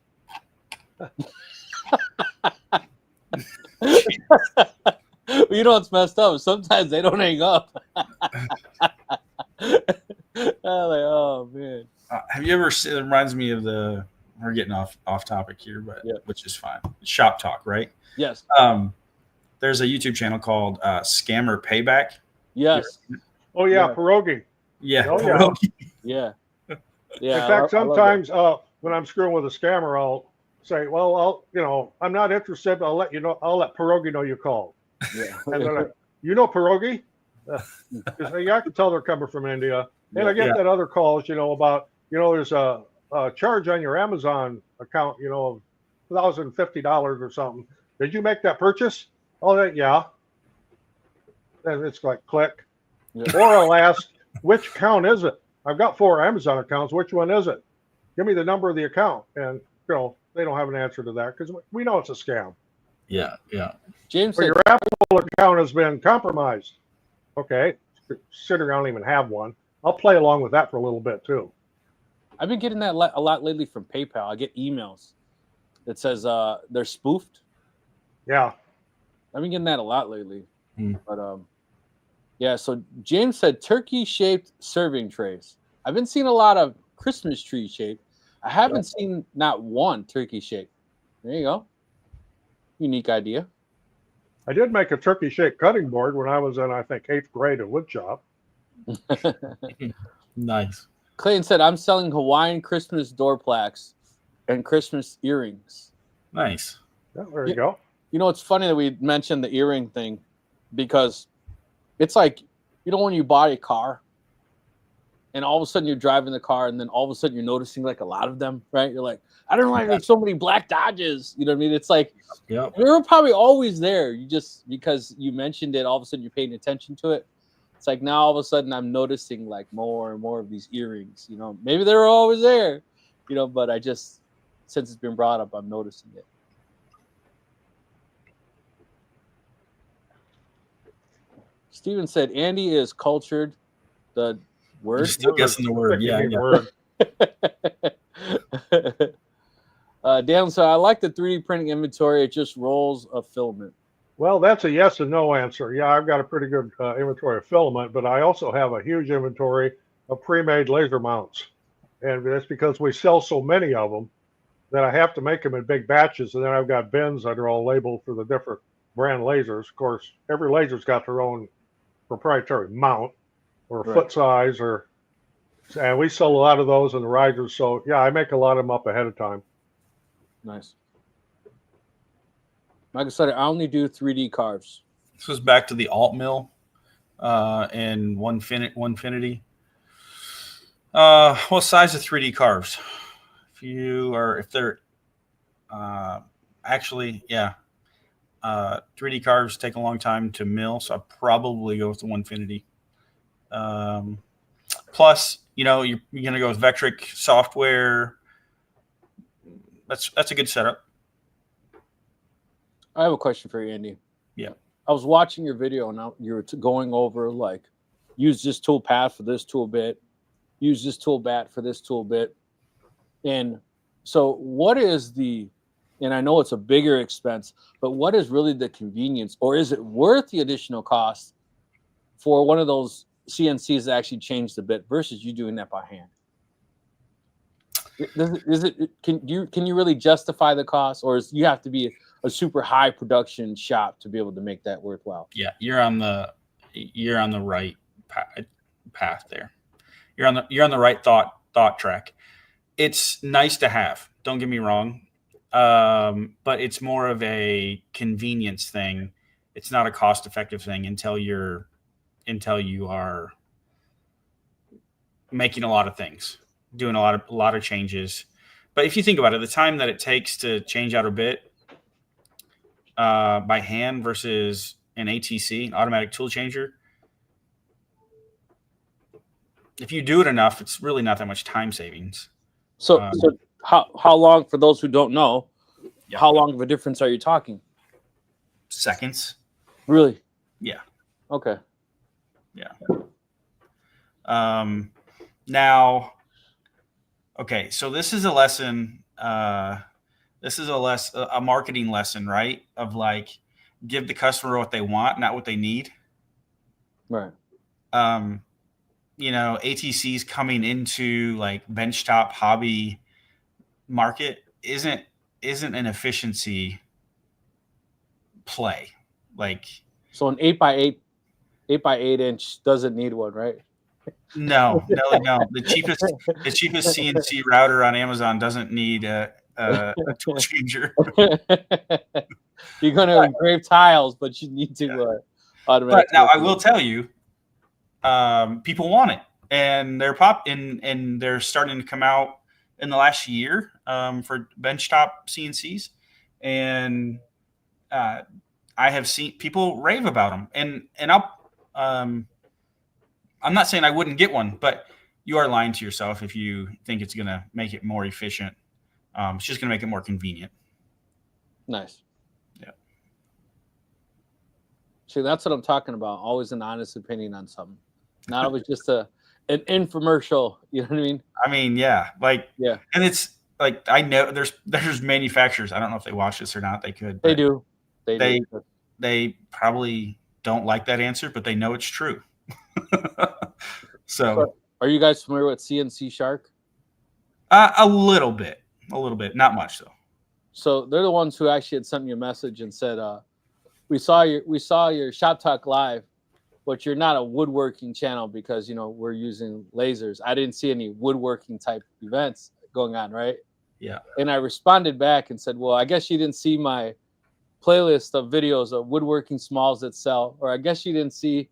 You know what's messed up? Sometimes they don't hang up. I'm like, oh, man.
Have you ever seen, it reminds me of we're getting off topic here, but which is fine. Shop Talk, right?
Yes.
There's a YouTube channel called Scammer Payback.
Yes.
Oh, yeah, pierogi.
Yeah.
Oh,
pierogi.
Yeah. Yeah.
In fact, sometimes when I'm screwing with a scammer, I'll say, well, I'm not interested, but I'll let you know. I'll let pierogi know you called.
Yeah.
And they're like, you know pierogi? I can tell they're coming from India. And I get that other calls, about, there's a charge on your Amazon account, of $1,050 or something. Did you make that purchase? Oh, yeah. And it's like, click. Yeah. Or I'll ask, which account is it? I've got 4 Amazon accounts. Which one is it? Give me the number of the account. And, they don't have an answer to that because we know it's a scam.
Yeah, yeah.
James
said, your Apple account has been compromised. Okay. Considering I don't even have one. I'll play along with that for a little bit too.
I've been getting that a lot lately from PayPal. I get emails that says they're spoofed.
Yeah.
I've been getting that a lot lately. But yeah, so James said turkey-shaped serving trays. I've been seeing a lot of Christmas tree shaped. I haven't seen not one turkey-shaped. There you go. Unique idea.
I did make a turkey-shaped cutting board when I was in, I think, 8th grade at woodshop.
Nice.
Clayton said, I'm selling Hawaiian Christmas door plaques and Christmas earrings.
Nice.
Yeah, there you go.
It's funny that we mentioned the earring thing because it's like, when you buy a car and all of a sudden you're driving the car and then all of a sudden you're noticing like a lot of them, right? You're like, I don't know why there's so many black Dodges. You know what I mean? It's like, they were probably always there. You just, because you mentioned it, all of a sudden you're paying attention to it. It's like now all of a sudden I'm noticing like more and more of these earrings, maybe they were always there, but I just, since it's been brought up, I'm noticing it. Steven said, Andy is cultured. The word?
You're still guessing the word. Yeah.
Dan, so I like the 3D printing inventory. It just rolls a filament.
Well, that's a yes and no answer. Yeah, I've got a pretty good inventory of filament, but I also have a huge inventory of pre-made laser mounts. And that's because we sell so many of them that I have to make them in big batches. And then I've got bins that are all labeled for the different brand lasers. Of course, every laser's got their own proprietary mount or foot size, and we sell a lot of those in the risers. So yeah, I make a lot of them up ahead of time.
Nice. Like I said, I only do 3D carves.
This was back to the alt mill and Onefinity. What size of 3D carves? If they're actually, 3D carves take a long time to mill, so I'll probably go with the Onefinity. Plus, you're going to go with Vectric software. That's a good setup.
I have a question for you, Andy.
Yeah.
I was watching your video and you were going over like, use this tool path for this tool bit, use this tool bat for this tool bit. And so what is and I know it's a bigger expense, but what is really the convenience, or is it worth the additional cost for one of those CNCs that actually change the bit versus you doing that by hand? Can you really justify the cost, or you have to be a super high production shop to be able to make that worthwhile?
Yeah, you're on the right path there. You're on the right thought track. It's nice to have, don't get me wrong, but it's more of a convenience thing. It's not a cost-effective thing until you are making a lot of things, doing a lot of changes. But if you think about it, the time that it takes to change out a bit by hand versus an ATC, an automatic tool changer, if you do it enough, it's really not that much time savings.
So how long, for those who don't know,
Yeah.
how long of a difference are you talking?
Seconds.
Really?
Yeah.
Okay.
Yeah. Now, okay, so this is a lesson. This is a marketing lesson, right? Of like, give the customer what they want, not what they need.
Right.
You know, ATC's coming into like benchtop hobby market isn't an efficiency play. Like,
so an 8x8 inch doesn't need one, right?
no, they don't. The cheapest CNC router on Amazon doesn't need a tool changer.
You're going to engrave tiles, but you need to
But now I will tell you, people want it, and they're starting to come out in the last year for benchtop CNCs, and I have seen people rave about them, and I'm not saying I wouldn't get one, but you are lying to yourself if you think it's going to make it more efficient. It's just going to make it more convenient.
Nice.
Yeah.
See, that's what I'm talking about. Always an honest opinion on something. Not always just an infomercial. You know what I mean?
I mean, yeah. Like,
yeah.
And it's like, I know there's manufacturers. I don't know if they watch this or not. They could.
They do.
They probably don't like that answer, but they know it's true. So,
are you guys familiar with CNC Shark?
A little bit, not much though.
So they're the ones who actually had sent me a message and said, we saw your Shop Talk Live, but you're not a woodworking channel because, you know, we're using lasers. I didn't see any woodworking type events going on, right?
Yeah.
And I responded back and said, well, I guess you didn't see my playlist of videos of woodworking smalls that sell, or I guess you didn't see,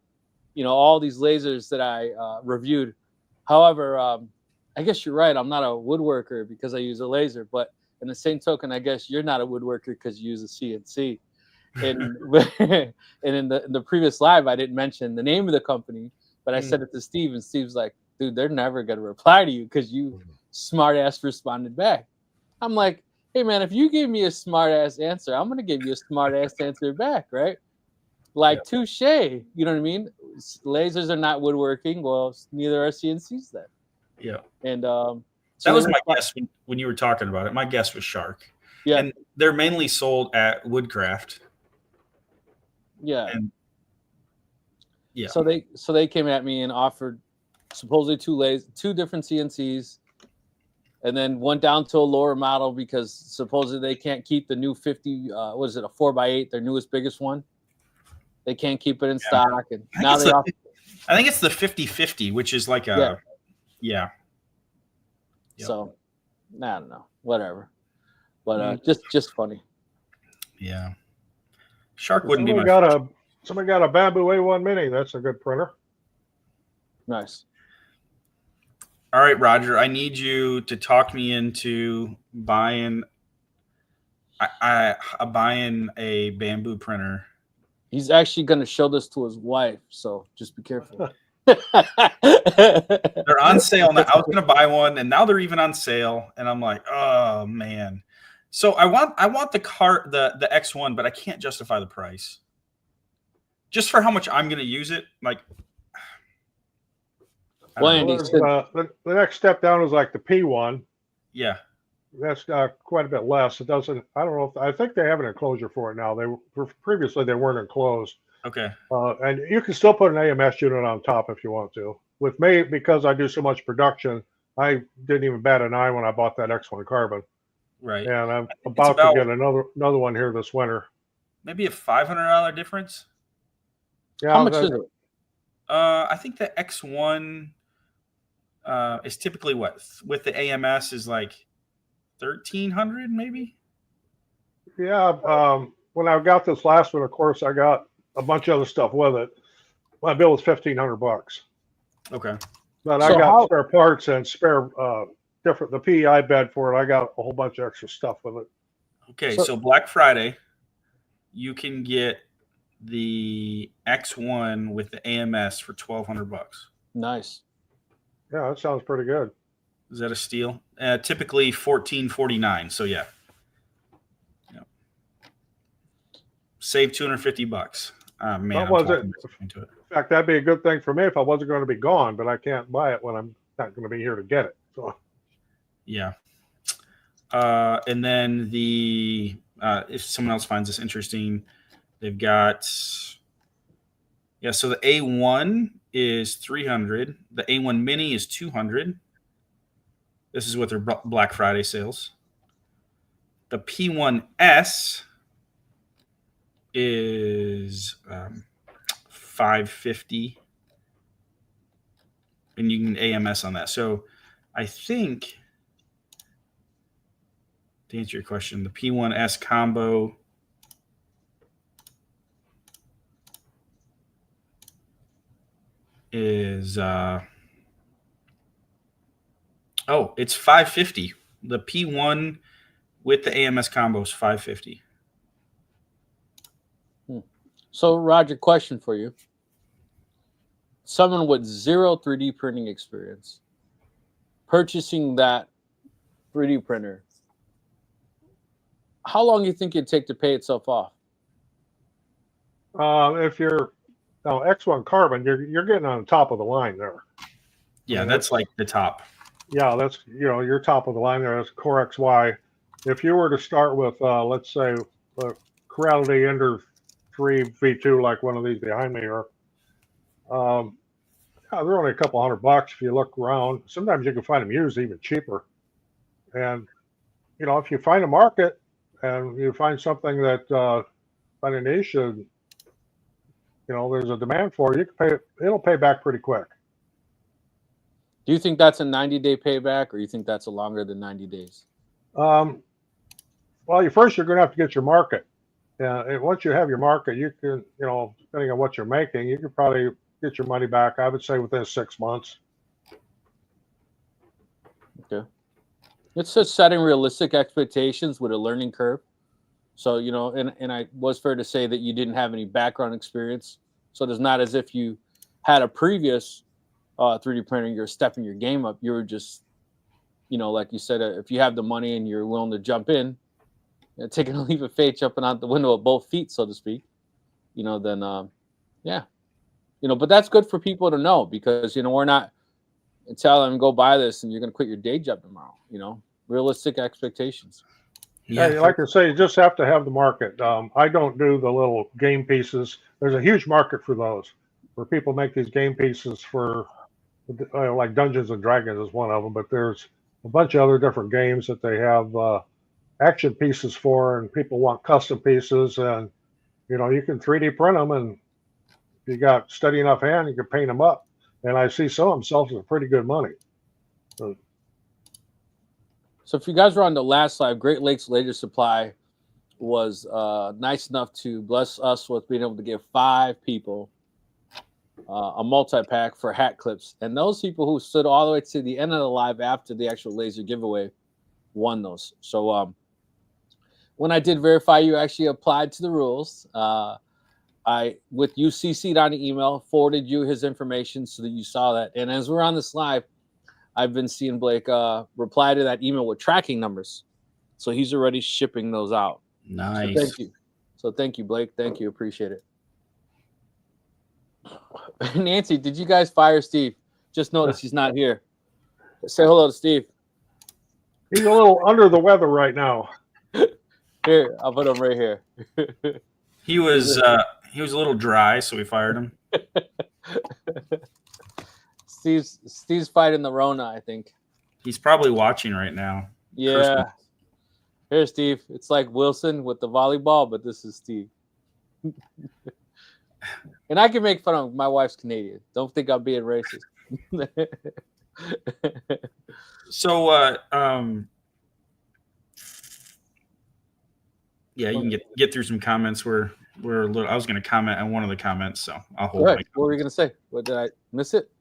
you know, all these lasers that I reviewed. However, I guess you're right. I'm not a woodworker because I use a laser, but in the same token, I guess you're not a woodworker because you use a CNC. And and in the previous live, I didn't mention the name of the company, but I said it to Steve, and Steve's like, dude, they're never going to reply to you because you smart ass responded back. I'm like, hey man, if you give me a smart ass answer, I'm going to give you a smart ass answer back, right? Like, touche, you know what I mean? Lasers are not woodworking. Well, neither are CNCs then.
Yeah.
And
so that was my guess when you were talking about it. My guess was Shark.
Yeah.
And they're mainly sold at Woodcraft.
Yeah.
And yeah.
So they came at me and offered supposedly two different CNCs, and then went down to a lower model because supposedly they can't keep the new 50. What is it? A 4x8, their newest, biggest one. They can't keep it in stock, and now they offer.
I think it's the 50/50, which is like a yeah.
Yep. So I don't know, whatever. But just funny.
Yeah. Shark wouldn't
somebody
be
somebody got a Bamboo A1 Mini. That's a good printer.
Nice.
All right, Roger. I need you to talk me into buying buying a Bamboo printer.
He's actually going to show this to his wife, so just be careful.
They're on sale now. I was going to buy one, and now they're even on sale, and I'm like, oh man. So I want the X1, but I can't justify the price. Just for how much I'm going to use it, like.
The next step down is like the P1.
Yeah.
That's quite a bit less. It doesn't. I don't know. I think they have an enclosure for it now. Previously they weren't enclosed.
Okay.
And you can still put an AMS unit on top if you want to. With me, because I do so much production, I didn't even bat an eye when I bought that X1 Carbon.
Right.
And I'm about to get another one here this winter.
Maybe a $500 difference.
Yeah. How much is it?
I think the X1 is typically what with the AMS is like 1,300 maybe.
Yeah. When I got this last one, of course, I got a bunch of other stuff with it. My bill was $1,500.
Okay.
But I got spare parts and spare the PEI bed for it. I got a whole bunch of extra stuff with it.
Okay, so Black Friday, you can get the X1 with the AMS for $1,200.
Nice.
Yeah, that sounds pretty good.
Is that a steal? Typically $14.49. So yeah. Save $250. Man,
That
I'm
wasn't.
talking into it.
In fact, that'd be a good thing for me if I wasn't going to be gone, but I can't buy it when I'm not going to be here to get it. So
Yeah. And then if someone else finds this interesting, they've got, so the A1 is 300. The A1 Mini is 200. This is with their Black Friday sales. The P1S is $550, and you can AMS on that. So I think, to answer your question, the P1S combo is it's $550. The P1 with the AMS combo is $550.
So, Roger, question for you. Someone with zero 3D printing experience purchasing that 3D printer, how long do you think it'd take to pay itself off?
if you're X1 Carbon, you're getting on the top of the line there.
Yeah, that's like the top.
Yeah, that's you're top of the line there. That's Core XY. If you were to start with let's say Creality Ender 3 V2, like one of these behind me are, they're only a couple $100 if you look around. Sometimes you can find them used even cheaper. And if you find a market and you find something that find a niche and there's a demand for, you can it'll pay back pretty quick.
Do you think that's a 90-day payback, or you think that's a longer than 90 days?
Well, you're going to have to get your market. And once you have your market, you can, depending on what you're making, you can probably get your money back, I would say, within 6 months.
Okay. It's just setting realistic expectations with a learning curve. So, and I was fair to say that you didn't have any background experience. So it's not as if you had a previous 3D printer, you're stepping your game up. You were just, like you said, if you have the money and you're willing to jump in, taking a leap of faith, jumping out the window with both feet, so to speak, then, yeah. But that's good for people to know, because, we're not telling them go buy this and you're going to quit your day job tomorrow, realistic expectations.
Yeah, like I say, you just have to have the market. I don't do the little game pieces. There's a huge market for those, where people make these game pieces for, like Dungeons and Dragons is one of them, but there's a bunch of other different games that they have action pieces for, and people want custom pieces, and you can 3D print them, and if you got steady enough hand, you can paint them up. And I see some of them sell for pretty good money.
So if you guys were on the last live, Great Lakes Laser Supply was nice enough to bless us with being able to give 5 people a multi-pack for hat clips. And those people who stood all the way to the end of the live after the actual laser giveaway won those. So when I did verify you actually applied to the rules, with you CC'd on the email, forwarded you his information so that you saw that. And as we're on this live, I've been seeing Blake reply to that email with tracking numbers. So he's already shipping those out.
Nice.
So thank you. So thank you, Blake. Thank you. Appreciate it. Nancy, did you guys fire Steve? Just noticed he's not here. Say hello to Steve.
He's a little under the weather right now.
Here, I'll put him right here.
He was a little dry, so we fired him.
Steve's fighting the Rona, I think.
He's probably watching right now.
Yeah.
Christmas.
Here, Steve. It's like Wilson with the volleyball, but this is Steve. And I can make fun of my wife's Canadian. Don't think I'm being racist.
So, yeah, you can get through some comments. We're a little. I was going to comment on one of the comments, so I'll hold.
What were you going to say? What, did I miss it?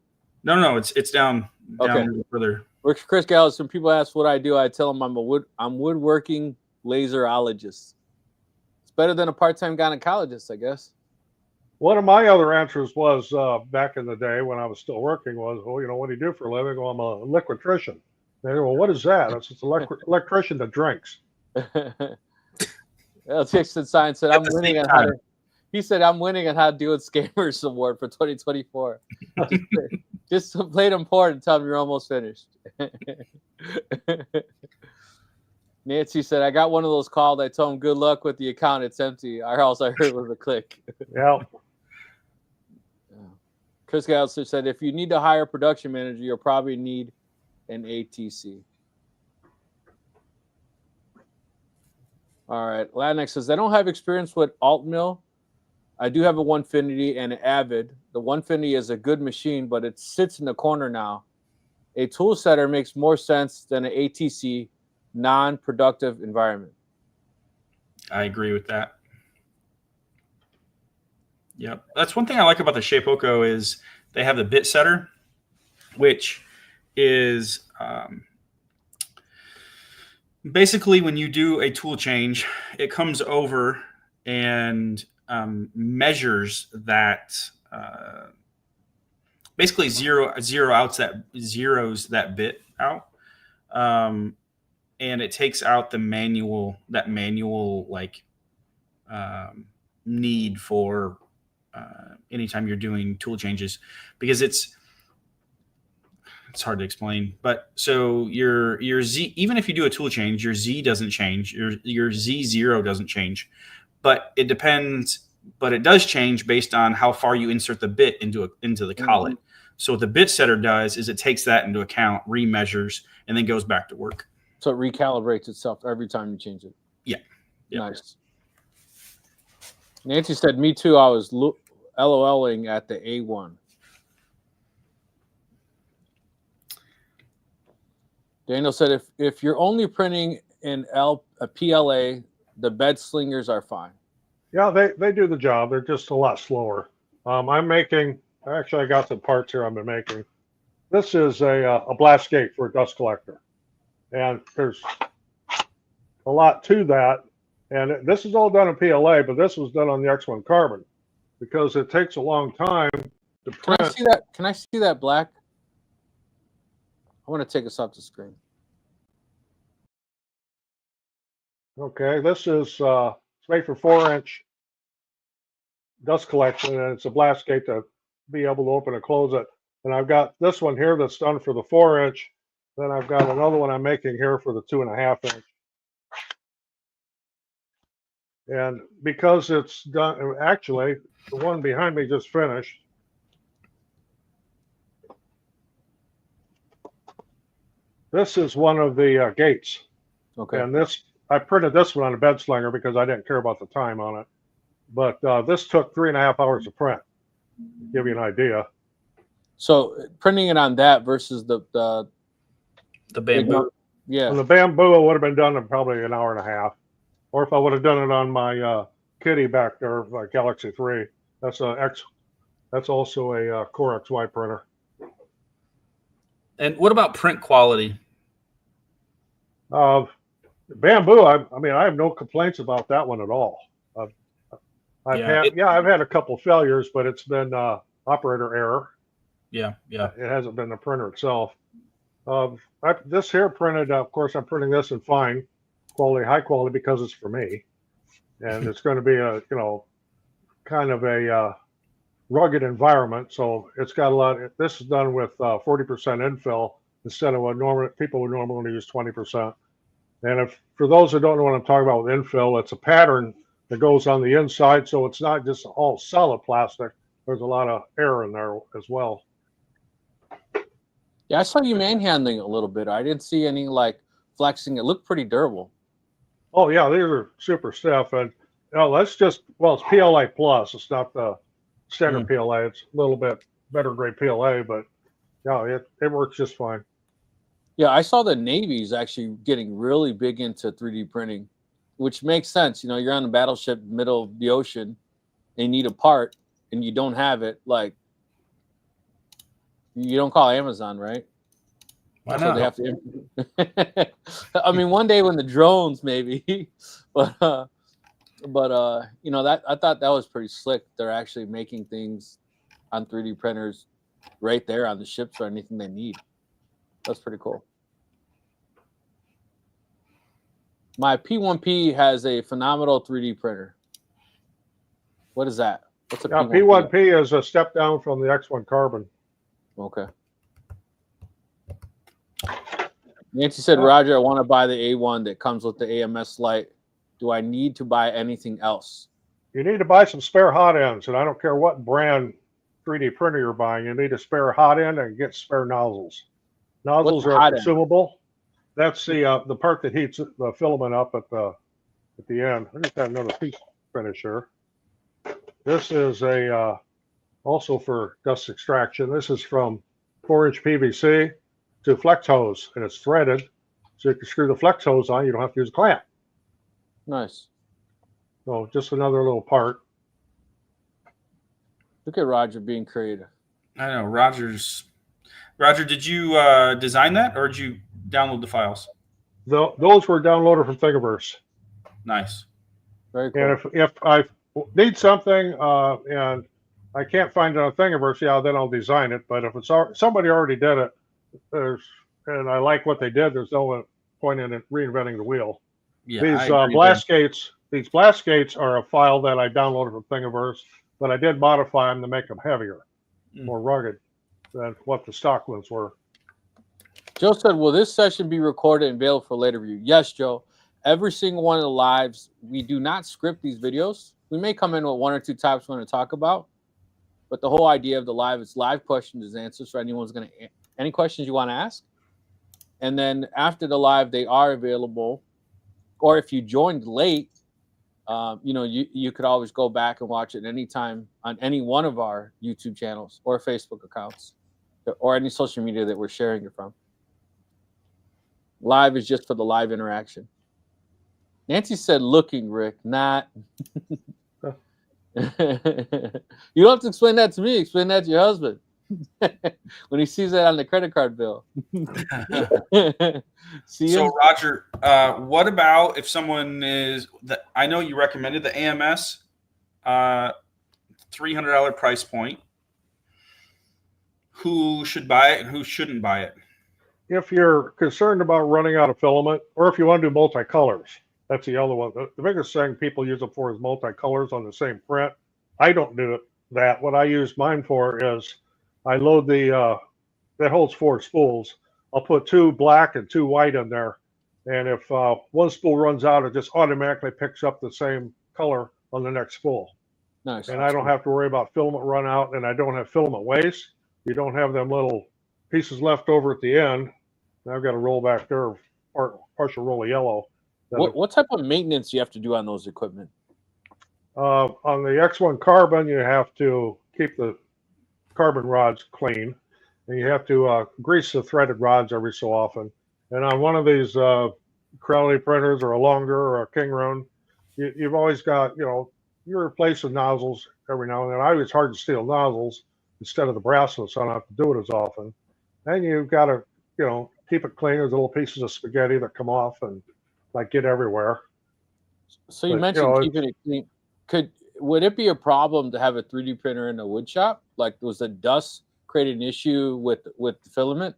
No, it's down
Okay.
further.
Chris Gallis. When people ask what I do, I tell them I'm woodworking laserologist. It's better than a part-time gynecologist, I guess.
One of my other answers was back in the day when I was still working was, well, what do you do for a living? Well, I'm a electrician. They go, well, what is that? It's an electrician that drinks.
Jason Science said,
At
"I'm
the
winning
same
on how
time.
to." He said, "I'm winning on how to deal with scammers award for 2024." Just play them poor and tell them you're almost finished. Nancy said, "I got one of those called. I told him good luck with the account. It's empty. Or else I heard with a click."
Yeah.
Chris Gallister said, "If you need to hire a production manager, you'll probably need an ATC." All right. Latinx says, "I don't have experience with Altmill. I do have a 150 and an Avid. The 150 is a good machine, but it sits in the corner now. A tool setter makes more sense than an ATC non-productive environment."
I agree with that. Yep. That's one thing I like about the Shapeoko is they have the bit setter, which is basically when you do a tool change, it comes over and measures that basically zeros that bit out. And it takes out the manual need for anytime you're doing tool changes, because it's hard to explain. But so your Z, even if you do a tool change, your Z doesn't change, your Z0 doesn't change, but it depends. But it does change based on how far you insert the bit into the collet. Mm-hmm. So what the bit setter does is it takes that into account, remeasures, and then goes back to work.
So it recalibrates itself every time you change it.
Yeah. Yep.
Nice. Nancy said, "Me too. I was LOLing at the A1." Daniel said, if you're only printing in a PLA, the bed slingers are fine."
Yeah, they do the job. They're just a lot slower. I got some parts here I've been making. This is a blast gate for a dust collector. And there's a lot to that. And this is all done in PLA, but this was done on the X1 carbon because it takes a long time to print.
Can I see that? Can I see that black? I want to take us off the screen.
Okay, this is made for 4-inch dust collection, and it's a blast gate to be able to open and close it. And I've got this one here that's done for the 4-inch. Then I've got another one I'm making here for the 2.5-inch. And because it's done, actually, the one behind me just finished. This is one of the gates.
Okay.
And I printed this one on a bed slinger because I didn't care about the time on it. But this took 3.5 hours to print, to give you an idea.
So printing it on that versus the
bamboo.
Yeah. On the bamboo, it would have been done in probably an hour and a half. Or if I would have done it on my Kitty back there, my Galaxy 3, that's also a Core XY printer.
And what about print quality?
Bamboo, I have no complaints about that one at all. I've had a couple failures, but it's been operator error.
Yeah.
It hasn't been the printer itself. This here printed, of course, I'm printing this in fine quality, high quality, because it's for me, and it's going to be a kind of a rugged environment. So it's got a lot. This is done with 40% infill instead of what people would normally use 20%. And for those who don't know what I'm talking about with infill, it's a pattern that goes on the inside, so it's not just all solid plastic. There's a lot of air in there as well.
Yeah, I saw you manhandling a little bit. I didn't see any flexing. It looked pretty durable.
Oh yeah, these are super stiff, and it's PLA plus. It's not the standard PLA. It's a little bit better grade PLA, but yeah, it works just fine.
Yeah, I saw the Navy's actually getting really big into 3D printing, which makes sense. You're on a battleship middle of the ocean, and you need a part, and you don't have it. You don't call Amazon, right?
Why
so
not?
They have to. I mean, one day when the drones, maybe, but But you know, that I thought that was pretty slick. They're actually making things on 3D printers right there on the ships or anything they need. That's pretty cool. My P1P has a phenomenal 3D printer. What is that? What's a
P1P? P1P is a step down from the X1 Carbon.
Okay. Nancy said, Roger, I want to buy the A1 that comes with the AMS light. Do I need to buy anything else?
You need to buy some spare hot ends, and I don't care what brand 3D printer you're buying. You need a spare hot end and get spare nozzles. Nozzles are consumable. That's the part that heats the filament up at the end. I just have another piece finish here. This is a also for dust extraction. This is from 4-inch PVC to flex hose, and it's threaded, so you can screw the flex hose on. You don't have to use a clamp.
Nice.
So just another little part.
Look at Roger being creative.
I know Roger, did you design that, or did you download the files?
Those were downloaded from Thingiverse.
Nice.
Very cool.
And if I need something and I can't find it on Thingiverse, yeah, then I'll design it. But if it's somebody already did it, and I like what they did, there's no point in reinventing the wheel.
Yeah,
these blast gates are a file that I downloaded from Thingiverse, but I did modify them to make them heavier, more rugged than what the stock ones were.
Joe said, will this session be recorded and available for later review? Yes, Joe. Every single one of the lives, we do not script these videos. We may come in with one or two topics we want to talk about, but the whole idea of the live is live questions and answers for anyone's going to any questions you want to ask. And then after the live, they are available. Or if you joined late, you could always go back and watch it anytime on any one of our YouTube channels or Facebook accounts or any social media that we're sharing it from. Live is just for the live interaction. Nancy said, looking, Rick, not. You don't have to explain that to me. Explain that to your husband when he sees that on the credit card bill.
So, Roger, what about if someone I know you recommended the AMS $300 price point. Who should buy it and who shouldn't buy it?
If you're concerned about running out of filament, or if you want to do multicolors, that's the other one. The biggest thing people use it for is multicolors on the same print. I don't do that. What I use mine for is I load that holds 4 spools. I'll put 2 black and 2 white in there. And if one spool runs out, it just automatically picks up the same color on the next spool.
Nice.
And I don't have to worry about filament run out, and I don't have filament waste. You don't have them little pieces left over at the end. Now I've got a roll back there, partial roll of yellow.
What type of maintenance do you have to do on those equipment?
On the X1 Carbon, you have to keep the carbon rods clean, and you have to grease the threaded rods every so often. And on one of these Crowley printers or a Longer or a King Rune, you've always got, you're replacing nozzles every now and then. I use hard steel nozzles instead of the brassless, so I don't have to do it as often. And you've got to, keep it clean. There's little pieces of spaghetti that come off and get everywhere.
So you mentioned keeping it clean. Would it be a problem to have a 3D printer in a wood shop? Like, was the dust create an issue with the filament?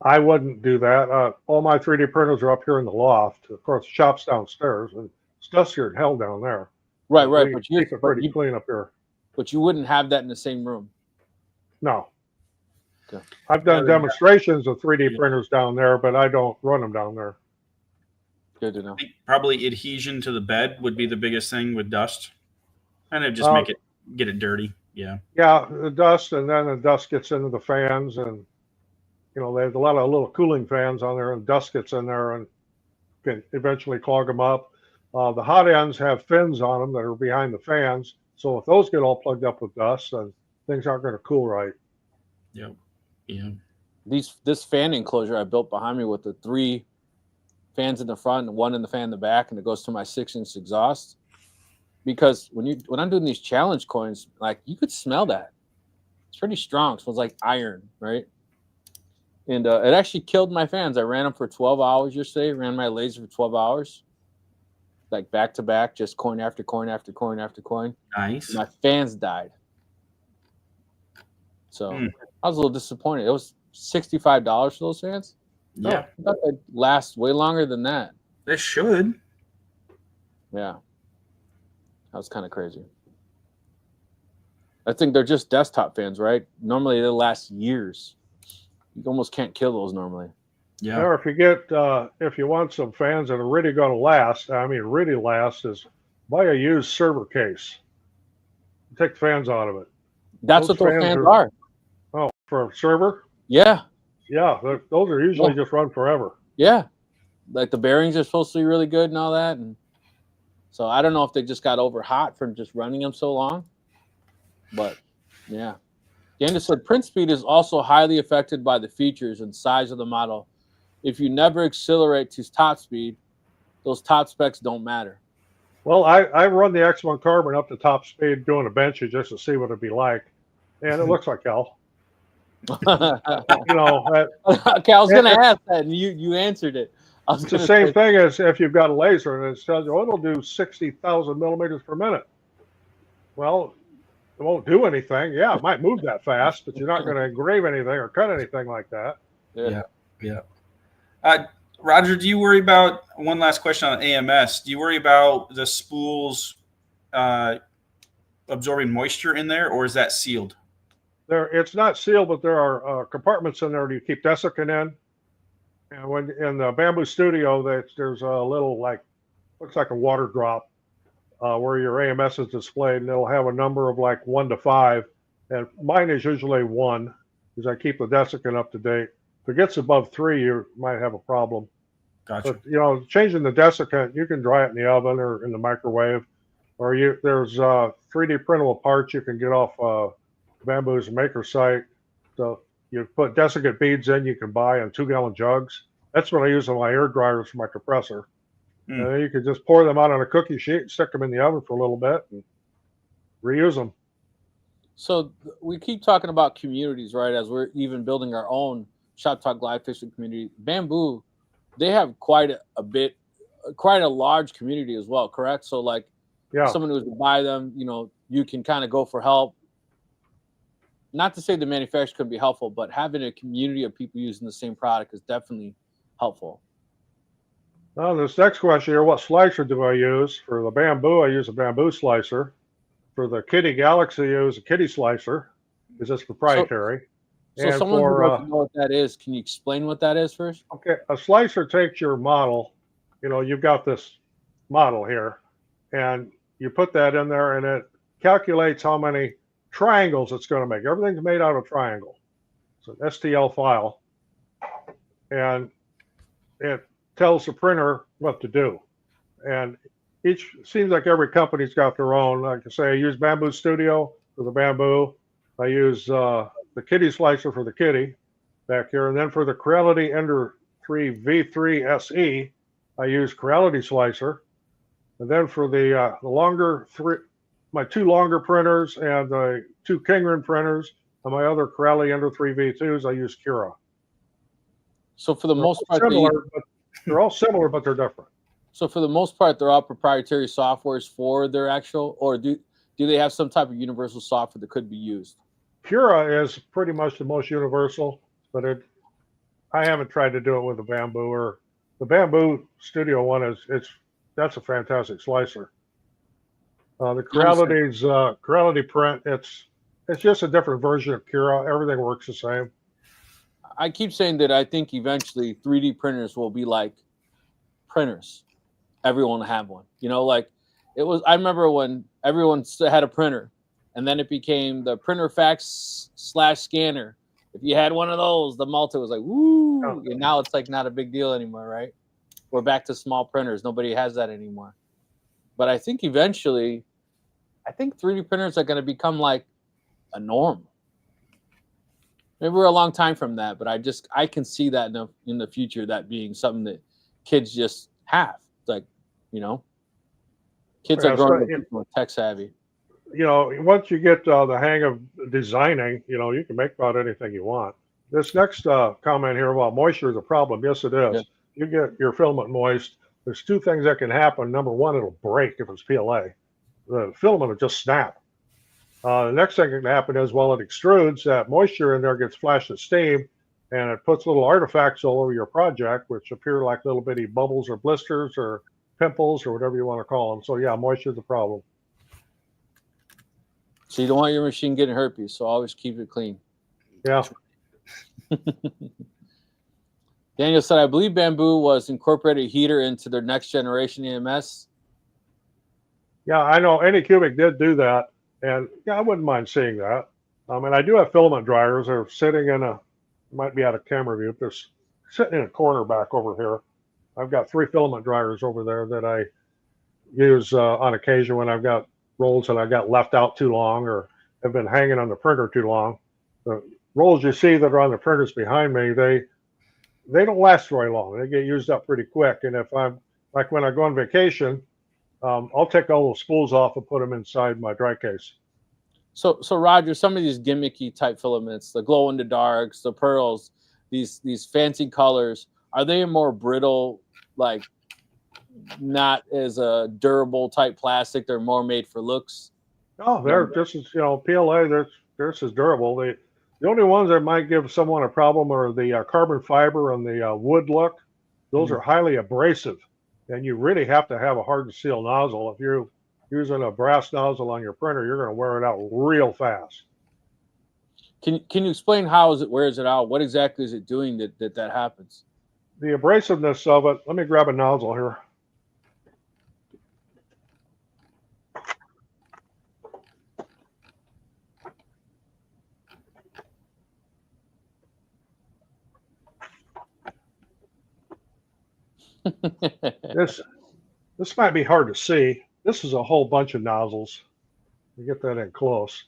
I wouldn't do that. All my 3D printers are up here in the loft. Of course, the shop's downstairs, and it's dustier than hell down there.
Right.
But you keep it pretty clean up here.
But you wouldn't have that in the same room.
No.
Okay.
I've done demonstrations of 3D printers down there, but I don't run them down there.
Good to know.
I think probably adhesion to the bed would be the biggest thing with dust, and it just get it dirty. Yeah. Yeah,
the dust, and then the dust gets into the fans, and there's a lot of little cooling fans on there, and dust gets in there and can eventually clog them up. The hot ends have fins on them that are behind the fans, so if those get all plugged up with dust, then things aren't going to cool right.
Yep. Yeah.
This fan enclosure I built behind me with the 3 fans in the front and 1 in the fan in the back, and it goes to my 6-inch exhaust. Because when I'm doing these challenge coins, you could smell that. It's pretty strong. It smells like iron, right? And it actually killed my fans. I ran them for 12 hours yesterday. Ran my laser for 12 hours. like back to back, just coin after coin after coin after coin.
Nice.
My fans died. So I was a little disappointed. It was $65 for those fans.
Yeah.
I thought they'd last way longer than that.
They should.
Yeah. That was kind of crazy. I think they're just desktop fans, right? Normally they last years. You almost can't kill those normally.
Yeah.
Or if you want some fans that are really going to last, I mean, really last, is buy a used server case. Take the fans out of it.
That's what those fans are.
Oh, for a server?
Yeah.
Yeah, those are usually just run forever.
Yeah. Like the bearings are supposed to be really good and all that. And so I don't know if they just got over hot from just running them so long. But yeah. Ganda said print speed is also highly affected by the features and size of the model. If you never accelerate to top speed, those top specs don't matter.
Well, I run the X1 Carbon up to top speed doing a benches just to see what it'd be like. And it looks like hell. You know,
okay, I was going to ask that, and you answered it.
It's the same thing as if you've got a laser and it tells you, oh, it'll do 60,000 millimeters per minute. Well, it won't do anything. Yeah, it might move that fast, but you're not going to engrave anything or cut anything like that.
Yeah. Roger, do you worry about, one last question on AMS, do you worry about the spools absorbing moisture in there, or is that sealed?
It's not sealed, but there are compartments in there you keep desiccant in. And when in the Bamboo Studio, there's a little looks like a water drop where your AMS is displayed, and it'll have a number of like 1 to 5. And mine is usually 1 because I keep the desiccant up to date. If it gets above 3, you might have a problem.
Gotcha.
But you know, changing the desiccant, you can dry it in the oven or in the microwave, or there's 3D printable parts you can get off Bamboo's maker site. So you put desiccant beads in, you can buy in 2-gallon jugs. That's what I use on my air dryers for my compressor. And then you can just pour them out on a cookie sheet and stick them in the oven for a little bit and reuse them.
So we keep talking about communities, right? As we're even building our own Shop Talk Live fishing community. Bamboo, they have quite a large community as well, correct? So like someone who's to buy them, you know, you can kind of go for help. Not to say the manufacturer couldn't be helpful, but having a community of people using the same product is definitely helpful.
Now, this next question here, what slicer do I use? For the Bamboo, I use a Bamboo slicer. For the Kitty Galaxy, I use a Kitty slicer because it's proprietary.
So someone who doesn't know what that is, can you explain what that is first?
Okay, a slicer takes your model. You know, you've got this model here, and you put that in there, and it calculates how many triangles it's going to make. Everything's made out of triangle. It's an STL file, and it tells the printer what to do. And seems like every company's got their own. Like I say, I use Bamboo Studio for the Bamboo. I use the Kitty slicer for the Kitty back here. And then for the Creality Ender 3 V3 SE, I use Creality slicer. And then for the longer my 2 longer printers and the 2 Kingren printers and my other Creality Ender 3 V2s, I use Cura.
So for the most part,
they're all similar, but they're different.
So for the most part, they're all proprietary softwares for their actual, or do they have some type of universal software that could be used?
Cura is pretty much the most universal, but I haven't tried to do it with the Bamboo. Or the Bamboo Studio one that's a fantastic slicer. The Creality print, it's just a different version of Cura. Everything works the same.
I keep saying that I think eventually 3D printers will be like printers. Everyone will have one. You know, like I remember when everyone had a printer, and then it became the printer fax / scanner. If you had one of those, the Malta was like, woo. Oh. And now it's like not a big deal anymore, right? We're back to small printers. Nobody has that anymore. But I think eventually, 3D printers are going to become like a norm. Maybe we're a long time from that, but I can see that in the future, that being something that kids just have. It's like, you know, kids are growing up tech savvy.
You know, once you get the hang of designing, you know, you can make about anything you want. This next comment here about moisture is a problem. Yes, it is. Yeah. You get your filament moist. there's two things that can happen. Number one, it'll break if it's PLA. The filament will just snap. The next thing that can happen is, while it extrudes, that moisture in there gets flashed as steam, and it puts little artifacts all over your project, which appear like little bitty bubbles or blisters or pimples or whatever you want to call them. So yeah, moisture is a problem.
So you don't want your machine getting herpes, so always keep it clean.
Yeah.
Daniel said, I believe Bamboo was incorporated heater into their next generation EMS.
Yeah, I know Anycubic did do that. And yeah, I wouldn't mind seeing that. And I do have filament dryers. They're sitting in a, might be out of camera view, they're sitting in a corner back over here. I've got 3 filament dryers over there that I use on occasion when I've got rolls that I got left out too long or have been hanging on the printer too long. The rolls you see that are on the printers behind me, they don't last very long. They get used up pretty quick. And if I'm, like when I go on vacation, I'll take all those spools off and put them inside my dry case.
So Roger, some of these gimmicky type filaments, the glow in the darks, the pearls, these fancy colors, are they a more brittle, like not as a durable type plastic? They're more made for looks.
Oh, they're just as, PLA, they're just as durable. The only ones that might give someone a problem are the carbon fiber and the wood look. Those are highly abrasive, and you really have to have a hardened steel nozzle. If you're using a brass nozzle on your printer, you're going to wear it out real fast.
Can you explain how it wears it out? What exactly is it doing that happens?
The abrasiveness of it, let me grab a nozzle here. This might be hard to see. This is a whole bunch of nozzles. You get that in close.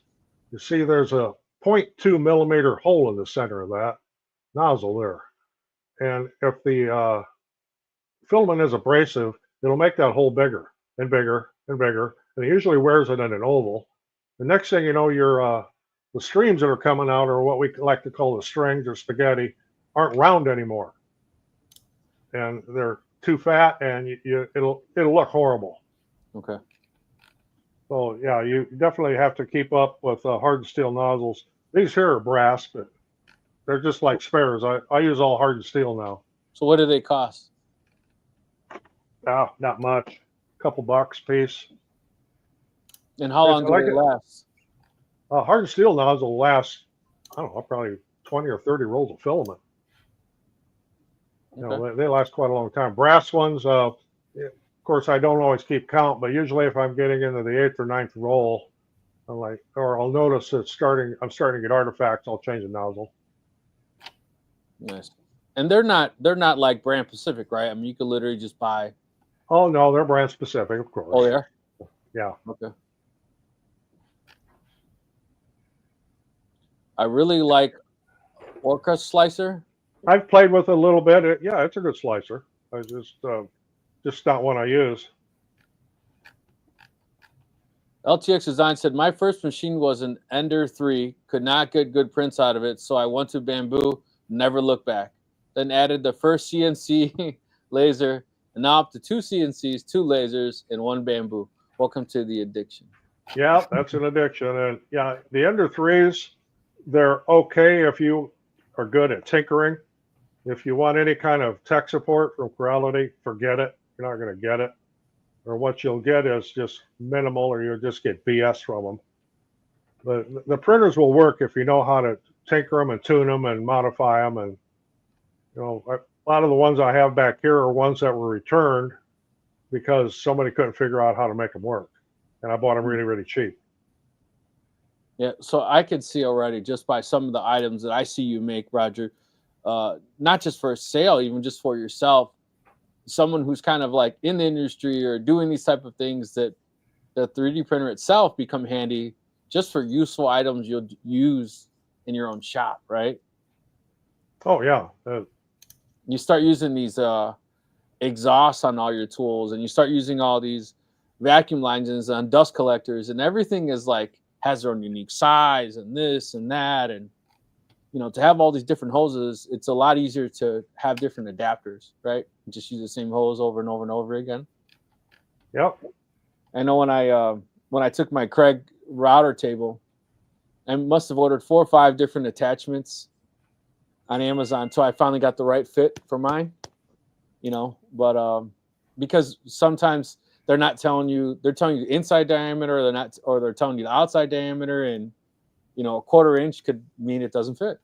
You see there's a 0.2 millimeter hole in the center of that nozzle there. And if the filament is abrasive, it'll make that hole bigger and bigger and bigger. And it usually wears it in an oval. The next thing you know, the streams that are coming out, or what we like to call the strings or spaghetti, aren't round anymore. And they're too fat, and it'll look horrible.
Okay.
So yeah, you definitely have to keep up with hardened steel nozzles. These here are brass, but they're just like spares. I use all hardened steel now.
So what do they cost?
Not much. A couple bucks a piece.
And how long do they last?
Hardened steel nozzle lasts, I don't know, probably 20 or 30 rolls of filament.
Okay.
They last quite a long time. Brass ones, of course, I don't always keep count, but usually if I'm getting into the 8th or 9th roll, I'll notice I'm starting to get artifacts, I'll change the nozzle.
Nice. And they're not like brand specific, right? I mean, you could literally just buy.
Oh no, they're brand specific, of course.
Oh, they are?
Yeah.
Okay. I really like Orca Slicer.
I've played with it a little bit. Yeah, it's a good slicer. I just not one I use.
LTX Design said, my first machine was an Ender 3, could not get good prints out of it, so I went to Bamboo, never looked back. Then added the first CNC laser, and now up to 2 CNCs, 2 lasers, and 1 Bamboo. Welcome to the addiction.
Yeah, that's an addiction. And yeah, the Ender 3s, they're okay if you are good at tinkering. If you want any kind of tech support from Quality, forget it. You're not going to get it. Or what you'll get is just minimal, or you'll just get BS from them. But the printers will work if you know how to tinker them and tune them and modify them. And a lot of the ones I have back here are ones that were returned because somebody couldn't figure out how to make them work, and I bought them really, really cheap.
Yeah, so I could see already just by some of the items that I see you make, Roger, not just for sale, even just for yourself, someone who's kind of like in the industry or doing these type of things, that the 3D printer itself become handy just for useful items you'll use in your own shop, right?
Oh, yeah.
You start using these exhausts on all your tools, and you start using all these vacuum lines and dust collectors, and everything is like has their own unique size and this and that. And, to have all these different hoses, it's a lot easier to have different adapters, right? just use the same hose over and over and over again.
Yep.
I know when I took my Craig router table, I must have ordered 4 or 5 different attachments on Amazon until I finally got the right fit for mine. But because sometimes they're telling you the inside diameter, or they're telling you the outside diameter, and a quarter inch could mean it doesn't fit.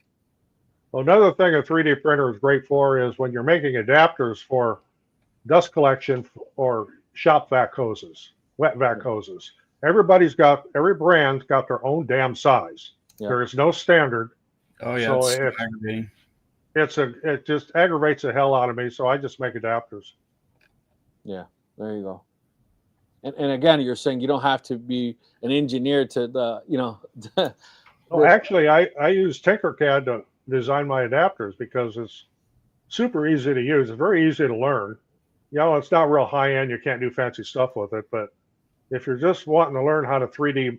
Well, another thing a 3D printer is great for is when you're making adapters for dust collection or shop vac hoses, wet vac hoses. Every brand's got their own damn size. Yeah. There is no standard.
Oh yeah,
so
it's aggravating.
It just aggravates the hell out of me. So I just make adapters.
Yeah, there you go. And again, you're saying you don't have to be an engineer to
Well, actually, I use Tinkercad to design my adapters because it's super easy to use. It's very easy to learn. It's not real high end. You can't do fancy stuff with it. But if you're just wanting to learn how to 3D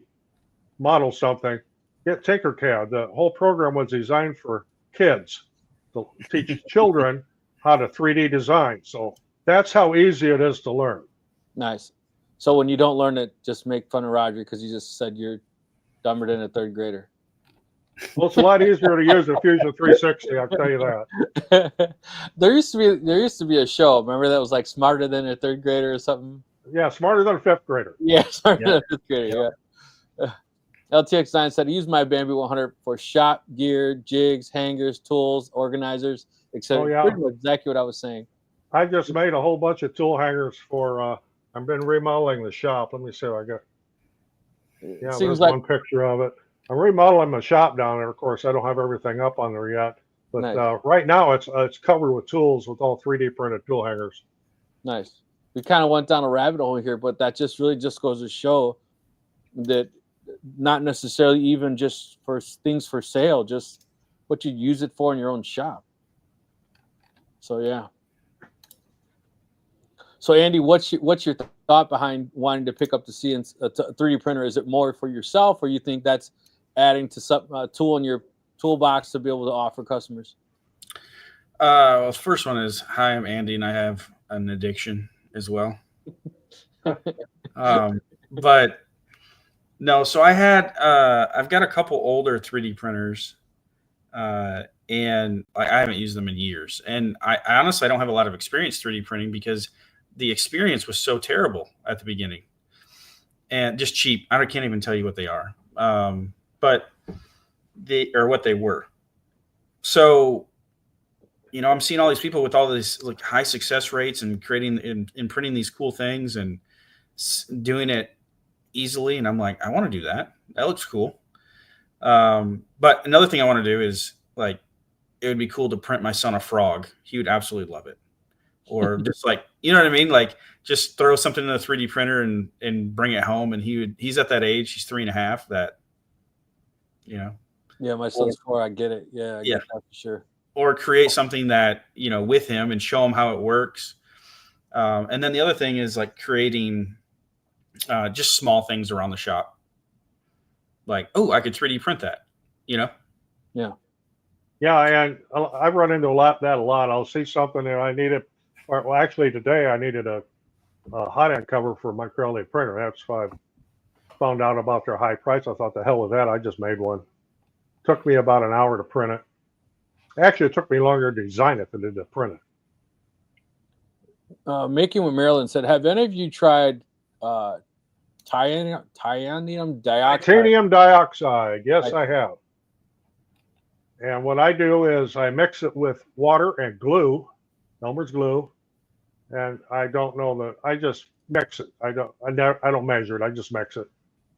model something, get Tinkercad. The whole program was designed for kids to teach children how to 3D design. So that's how easy it is to learn.
Nice. So when you don't learn it, just make fun of Roger because you just said you're dumber than a 3rd grader.
Well, it's a lot easier to use than Fusion 360. I'll tell you that.
There used to be a show. Remember that was like smarter than a 3rd grader or something.
Yeah, smarter than a 5th grader.
Yeah, smarter than a 5th grader. Yeah. LTX9 said, use my Bamboo 100 for shop gear, jigs, hangers, tools, organizers, etc.
Oh, yeah.
Pretty much exactly what I was saying.
I just made a whole bunch of tool hangers for. I've been remodeling the shop. Let me see what I got. Yeah, there's one picture of it. I'm remodeling my shop down there. Of course, I don't have everything up on there yet, but nice. Right now it's covered with tools with all 3D printed tool hangers.
Nice. We kind of went down a rabbit hole here, but that just goes to show that not necessarily even just for things for sale, just what you use it for in your own shop. So yeah. So Andy, what's your thought behind wanting to pick up the 3D printer? Is it more for yourself, or you think that's adding to some tool in your toolbox to be able to offer customers?
Well, the first one is, hi, I'm Andy, and I have an addiction as well. But no, so I've got a couple older 3D printers, and I haven't used them in years. And I honestly, I don't have a lot of experience 3D printing because the experience was so terrible at the beginning and just cheap. I can't even tell you what they are. But what they were. So, I'm seeing all these people with all these like high success rates and creating and printing these cool things and doing it easily. And I'm like, I want to do that. That looks cool. But another thing I want to do is like, it would be cool to print my son a frog. He would absolutely love it. Or just like, you know what I mean? Like just throw something in a 3D printer and bring it home. And he's at that age, he's 3.5 that,
Yeah, my son's 4. I get it. Yeah, I get that for sure.
Or create something that, with him and show him how it works. And then the other thing is like creating just small things around the shop. Like, oh, I could 3D print that,
Yeah.
Yeah, and I've run into that a lot. I'll see something that I needed. Well, actually, today I needed a hot end cover for my acrylic printer. That's why I found out about their high price. I thought, the hell with that. I just made one. Took me about an hour to print it. Actually, it took me longer to design it than it did to print
it. Making with Maryland said, have any of you tried titanium dioxide?
Titanium dioxide. Yes, I have. And what I do is I mix it with water and glue, Elmer's glue, and I just mix it. I don't measure it. I just mix it,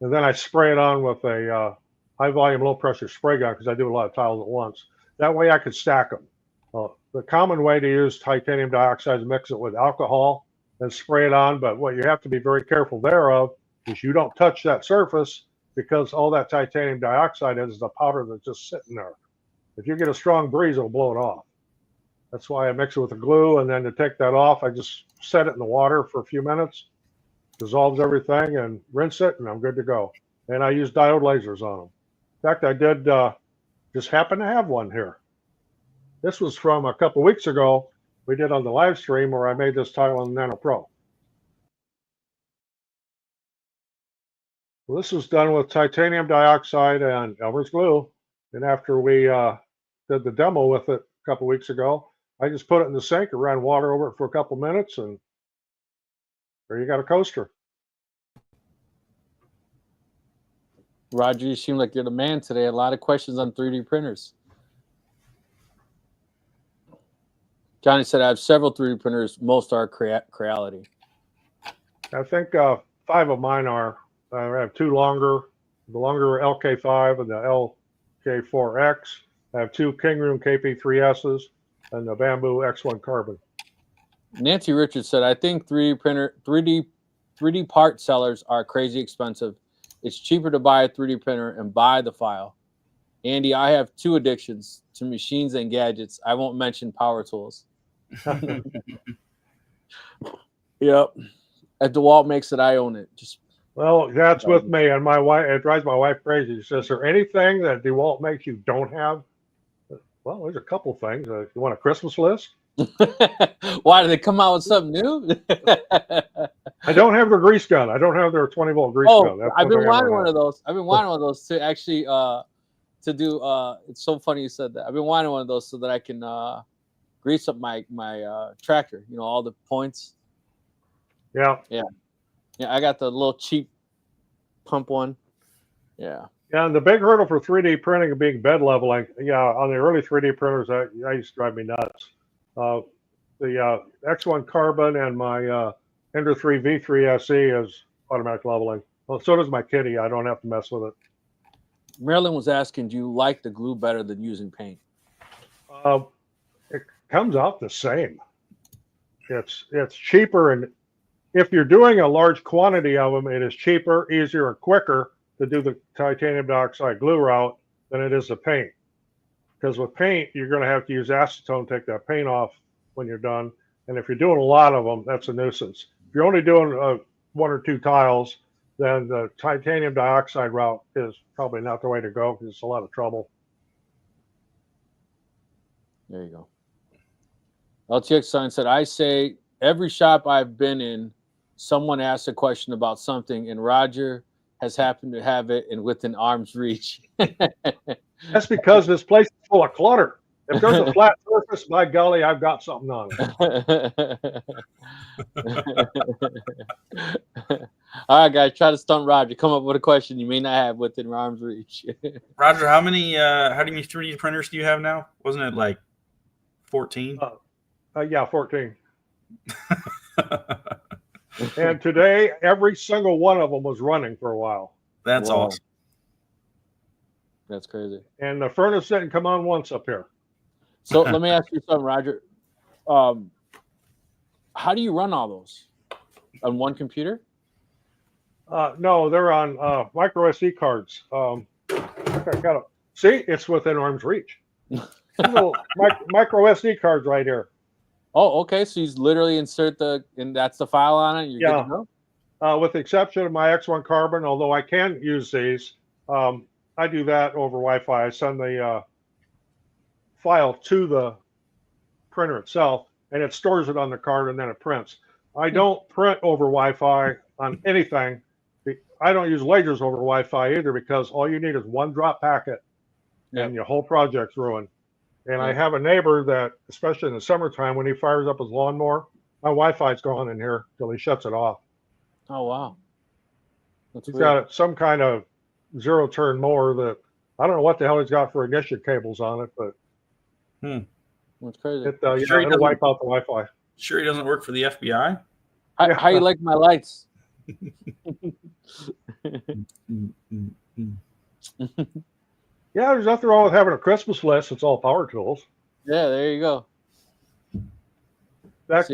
and then I spray it on with a high volume, low pressure spray gun because I do a lot of tiles at once. That way I could stack them. The common way to use titanium dioxide is mix it with alcohol and spray it on. But what you have to be very careful thereof is you don't touch that surface because all that titanium dioxide is the powder that's just sitting there. If you get a strong breeze, it'll blow it off. That's why I mix it with the glue, and then to take that off, I just set it in the water for a few minutes, dissolves everything, and rinse it, and I'm good to go. And I use diode lasers on them. In fact, I did just happen to have one here. This was from a couple weeks ago. we did on the live stream where I made this tile on Nano Pro. Well, this was done with titanium dioxide and Elmer's glue. And after we did the demo with it a couple weeks ago, I just put it in the sink and ran water over it for a couple minutes, and there you got a coaster.
Roger, you seem like you're the man today. A lot of questions on 3D printers. Johnny said, I have several 3D printers. Most are Creality.
I think 5 of mine are. I have 2 longer, the longer LK5 and the LK4X. I have 2 King Room KP3Ss and the Bamboo X1 Carbon.
Nancy Richards said, I think 3D part sellers are crazy expensive. It's cheaper to buy a 3D printer and buy the file. Andy, I have 2 addictions to machines and gadgets. I won't mention power tools. Yep. If DeWalt makes it, I own it.
Well, that's with me, and my wife. It drives my wife crazy. She says, "Is there anything that DeWalt makes you don't have?" Well, there's a couple things. You want a Christmas list?
Why did they come out with something new?
I don't have their grease gun. I don't have their 20-volt grease gun. That's
I've been wanting one of those. I've been wanting one of those to actually to do. It's so funny you said that. I've been wanting one of those so that I can grease up my tractor. You know, all the points.
Yeah.
I got the little cheap pump one. Yeah.
Yeah, and the big hurdle for 3D printing and being bed leveling, on the early 3D printers, that used to drive me nuts. The X1 Carbon and my Ender 3 V3 SE is automatic leveling. Well, so does my Kitty. I don't have to mess with it.
Marilyn was asking, do you like the glue better than using paint?
It comes out the same. It's cheaper, and if you're doing a large quantity of them, it is cheaper, easier, and quicker to do the titanium dioxide glue route than it is the paint. Because with paint, you're going to have to use acetone to take that paint off when you're done. And if you're doing a lot of them, that's a nuisance. If you're only doing 1 or 2 tiles, then the titanium dioxide route is probably not the way to go because it's a lot of trouble.
There you go. LTX sign said, I say every shop I've been in, someone asked a question about something, and Roger has happened to have it and within arm's reach.
That's because this place is full of clutter. If there's a flat surface, by golly, I've got something on it.
All right, guys, try to stump Roger. Come up with a question you may not have within arm's reach.
Roger, how many 3D printers do you have now? Wasn't it like 14?
Yeah, 14. And today, every single one of them was running for a while.
That's awesome.
That's crazy.
And the furnace didn't come on once up here.
So let me ask you something, Roger. How do you run all those? On one computer?
No, they're on micro SD cards. See, it's within arm's reach. Little micro SD cards right here.
Oh, okay. So you literally insert and that's the file on it. You're good to
go? With the exception of my X1 Carbon, although I can use these, I do that over Wi-Fi. I send the file to the printer itself, and it stores it on the card, and then it prints. I don't print over Wi-Fi on anything. I don't use lasers over Wi-Fi either, because all you need is one drop packet, and your whole project's ruined. And I have a neighbor that, especially in the summertime, when he fires up his lawnmower, my Wi-Fi's gone in here till he shuts it off.
Oh, wow.
He's got some kind of zero-turn mower that, I don't know what the hell he's got for ignition cables on it, but
that's crazy.
It'll wipe out the Wi-Fi.
Sure he doesn't work for the FBI?
How you like my lights?
Yeah, there's nothing wrong with having a Christmas list. It's all power tools.
Yeah, there you go.
In fact,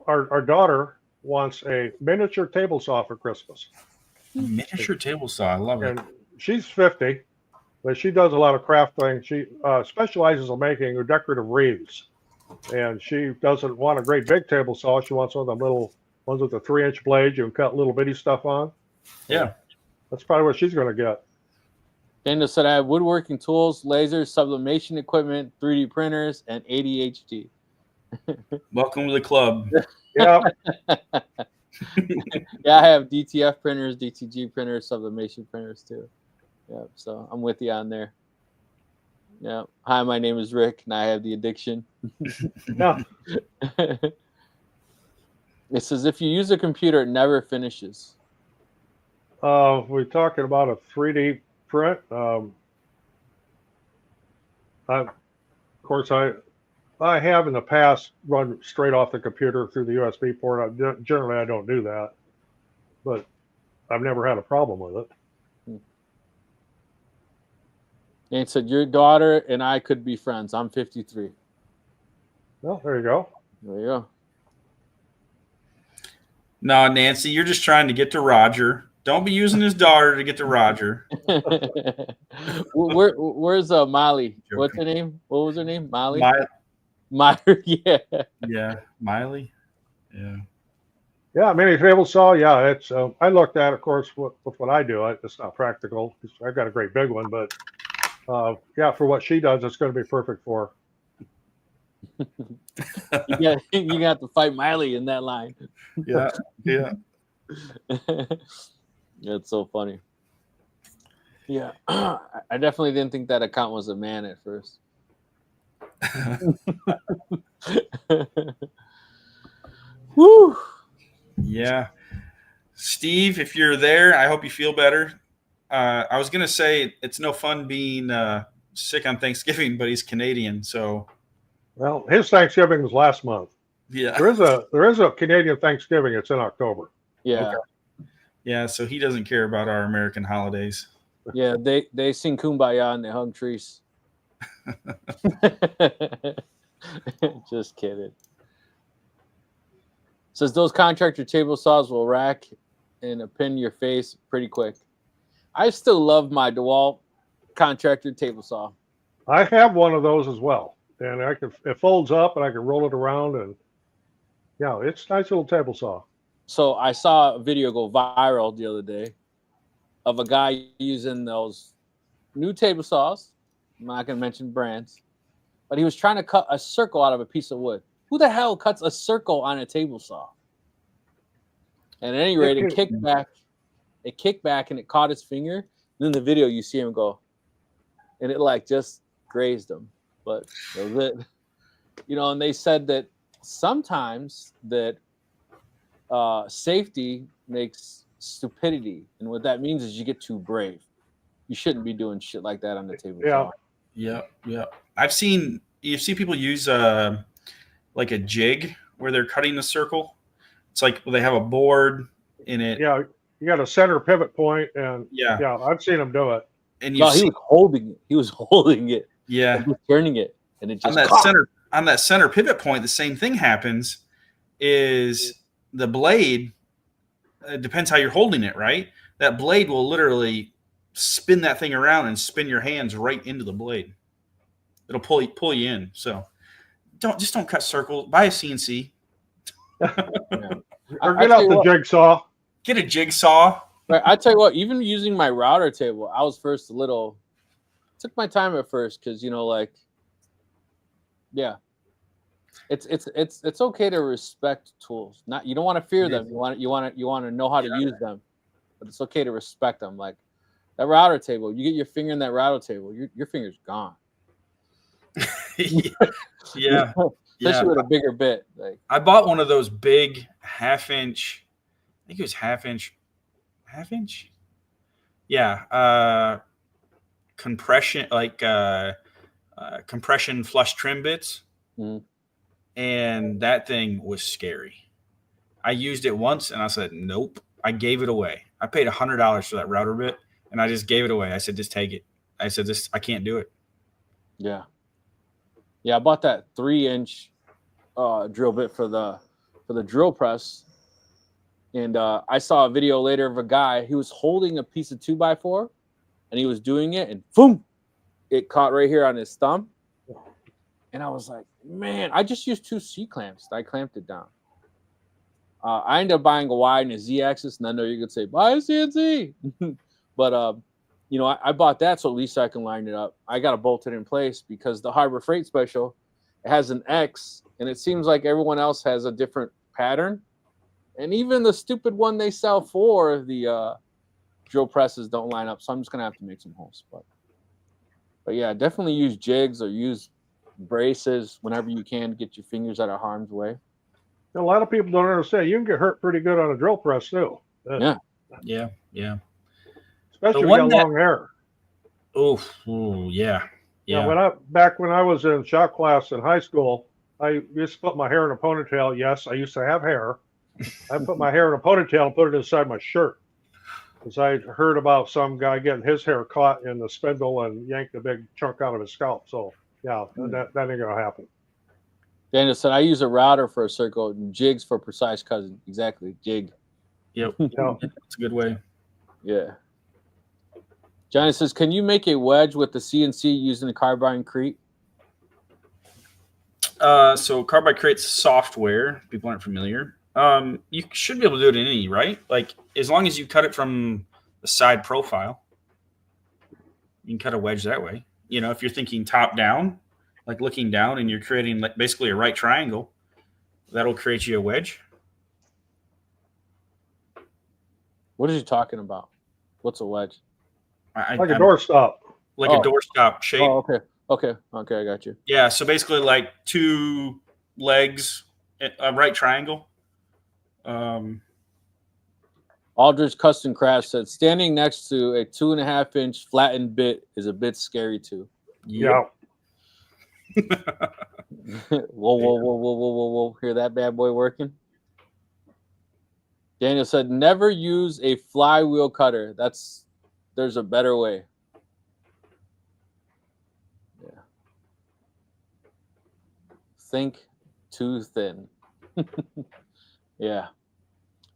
our daughter wants a miniature table saw for Christmas.
Miniature table saw, I love it.
And she's 50, but she does a lot of craft things. She specializes in making decorative wreaths, and she doesn't want a great big table saw. She wants one of the little ones with the 3-inch blade you can cut little bitty stuff on.
Yeah,
that's probably what she's going to get.
Daniel said, I have woodworking tools, lasers, sublimation equipment, 3D printers, and ADHD.
Welcome to the club.
Yeah.
Yeah, I have DTF printers, DTG printers, sublimation printers too. Yeah, so I'm with you on there. Yeah. Hi, my name is Rick, and I have the addiction.
Yeah.
It says if you use a computer, it never finishes.
We're talking about a 3D print. Of course, I have in the past run straight off the computer through the USB port. Generally, I don't do that, but I've never had a problem with it.
And it said your daughter and I could be friends. I'm 53.
Well, there you go.
There you go.
No, Nancy, you're just trying to get to Roger. Don't be using his daughter to get to Roger.
Where's Molly?
Joking.
What's her name? What was her name? Molly?
My,
Yeah.
yeah, Miley. Yeah.
Yeah, mini table saw. Yeah, it's. I looked at, of course, with what I do. It's not practical. I've got a great big one, but yeah, for what she does, it's going to be perfect for her.
You got to fight Miley in that line.
Yeah. Yeah.
That's so funny. Yeah. I definitely didn't think that account was a man at first. Woo!
Yeah. Steve, if you're there, I hope you feel better. I was going to say it's no fun being sick on Thanksgiving, but he's Canadian. So,
Well, his Thanksgiving was last month.
yeah.
There is a Canadian Thanksgiving. It's in October.
Yeah.
Okay. Yeah. So he doesn't care about our American holidays.
Yeah. They sing Kumbaya and they hug trees. Just kidding. Says those contractor table saws will rack and pin your face pretty quick. I still love my DeWalt contractor table saw.
I have one of those as well, and it folds up, and I can roll it around, and yeah, it's a nice little table saw.
So I saw a video go viral the other day of a guy using those new table saws. I'm not going to mention brands, but he was trying to cut a circle out of a piece of wood. Who the hell cuts a circle on a table saw? And at any rate, it kicked back. It kicked back and it caught his finger. And in the video, you see him go, and it like just grazed him. But that was it. You know, and they said that sometimes that safety makes stupidity, and what that means is you get too brave. You shouldn't be doing shit like that on the table.
Yeah.
Yeah. Yeah. You see people use like a jig where they're cutting the circle. It's like they have a board in it.
Yeah, you got a center pivot point, and
yeah,
I've seen them do it.
And
he was holding it. He was holding it.
Yeah,
and turning it, and it just
on that center pivot point. The same thing happens. Is the blade? It depends how you're holding it, right? That blade will literally spin that thing around and spin your hands right into the blade. It'll pull you in. So don't cut circles. Buy a CNC.
Or get out the jigsaw.
Get a jigsaw.
Right. I tell you what, even using my router table, I was first took my time at first because it's okay to respect tools. You don't want to fear them. You want to know how to use them, but it's okay to respect them. Like that router table, you get your finger in that router table, your finger's gone.
Yeah.
Especially with a bigger bit. Like
I bought one of those big half-inch. I think it was half-inch. Yeah. Compression, compression flush trim bits.
Mm-hmm.
And that thing was scary. I used it once and I said, nope. I gave it away. I paid $100 for that router bit and I just gave it away. I said, just take it. I said, I can't do it.
Yeah. Yeah, I bought that 3-inch drill bit for the drill press, and I saw a video later of a guy. He was holding a piece of 2x4, and he was doing it, and boom, it caught right here on his thumb. And I was like, man, I just used 2 C-clamps. I clamped it down. I ended up buying a Y and a Z-axis, and I know you could say buy a CNC, but I bought that so at least I can line it up. I got to bolt it in place because the Harbor Freight Special, it has an X and it seems like everyone else has a different pattern. And even the stupid one they sell for the drill presses don't line up. So I'm just gonna have to make some holes. But yeah, definitely use jigs or use braces whenever you can to get your fingers out of harm's way.
A lot of people don't understand. You can get hurt pretty good on a drill press too.
Yeah.
Especially if you got long hair.
Yeah.
Back when I was in shop class in high school, I used to put my hair in a ponytail. Yes, I used to have hair. I put my hair in a ponytail and put it inside my shirt. Because I heard about some guy getting his hair caught in the spindle and yanked a big chunk out of his scalp. So yeah, that ain't gonna happen.
Daniel said, I use a router for a circle and jigs for precise cutting. Exactly. Jig.
Yep. That's a good way.
Yeah. Johnny says, can you make a wedge with the CNC using the carbide crete?
So carbide creates software. People aren't familiar. You should be able to do it in any, right? Like as long as you cut it from the side profile, you can cut a wedge that way. You know, if you're thinking top down, like looking down and you're creating like basically a right triangle, that'll create you a wedge.
What are you talking about? What's a wedge?
Like a doorstop.
Like a doorstop shape.
Oh, okay, I got you.
Yeah, so basically like two legs, a right triangle.
Aldridge Custom Craft said, standing next to a 2.5-inch flattened bit is a bit scary too.
Yeah.
Whoa. Hear that bad boy working? Daniel said, never use a flywheel cutter. There's a better way. Yeah. Think too thin. Yeah.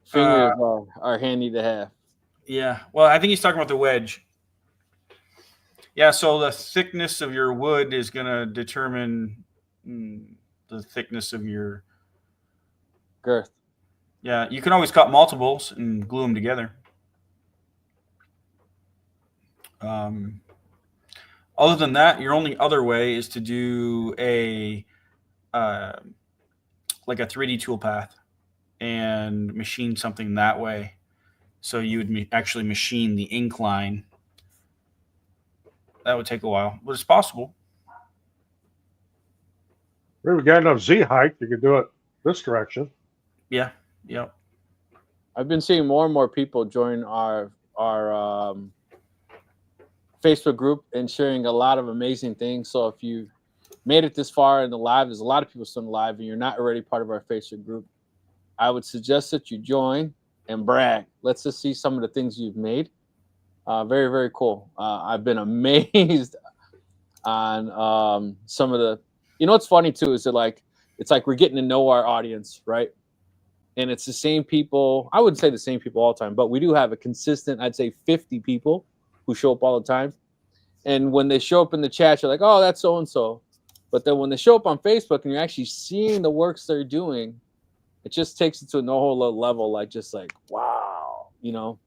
Fingers are handy to have.
Yeah. Well, I think he's talking about the wedge. Yeah, so the thickness of your wood is going to determine the thickness of your
girth.
Yeah, you can always cut multiples and glue them together. Other than that, your only other way is to do a like a 3D toolpath and machine something that way. So you would actually machine the incline. That would take a while, but it's possible.
We got enough Z height. You could do it this direction.
Yeah. Yep.
I've been seeing more and more people join our Facebook group and sharing a lot of amazing things. So if you made it this far in the live, there's a lot of people still in the live, and you're not already part of our Facebook group, I would suggest that you join and brag. Let's just see some of the things you've made. Very, very cool. I've been amazed on some of the. You know what's funny too is that it's like we're getting to know our audience, right? And it's the same people. I wouldn't say the same people all the time, but we do have a consistent, I'd say 50 people who show up all the time. And when they show up in the chat, you're like, oh, that's so-and-so. But then when they show up on Facebook and you're actually seeing the works they're doing, it just takes it to a whole other level, just wow, you know?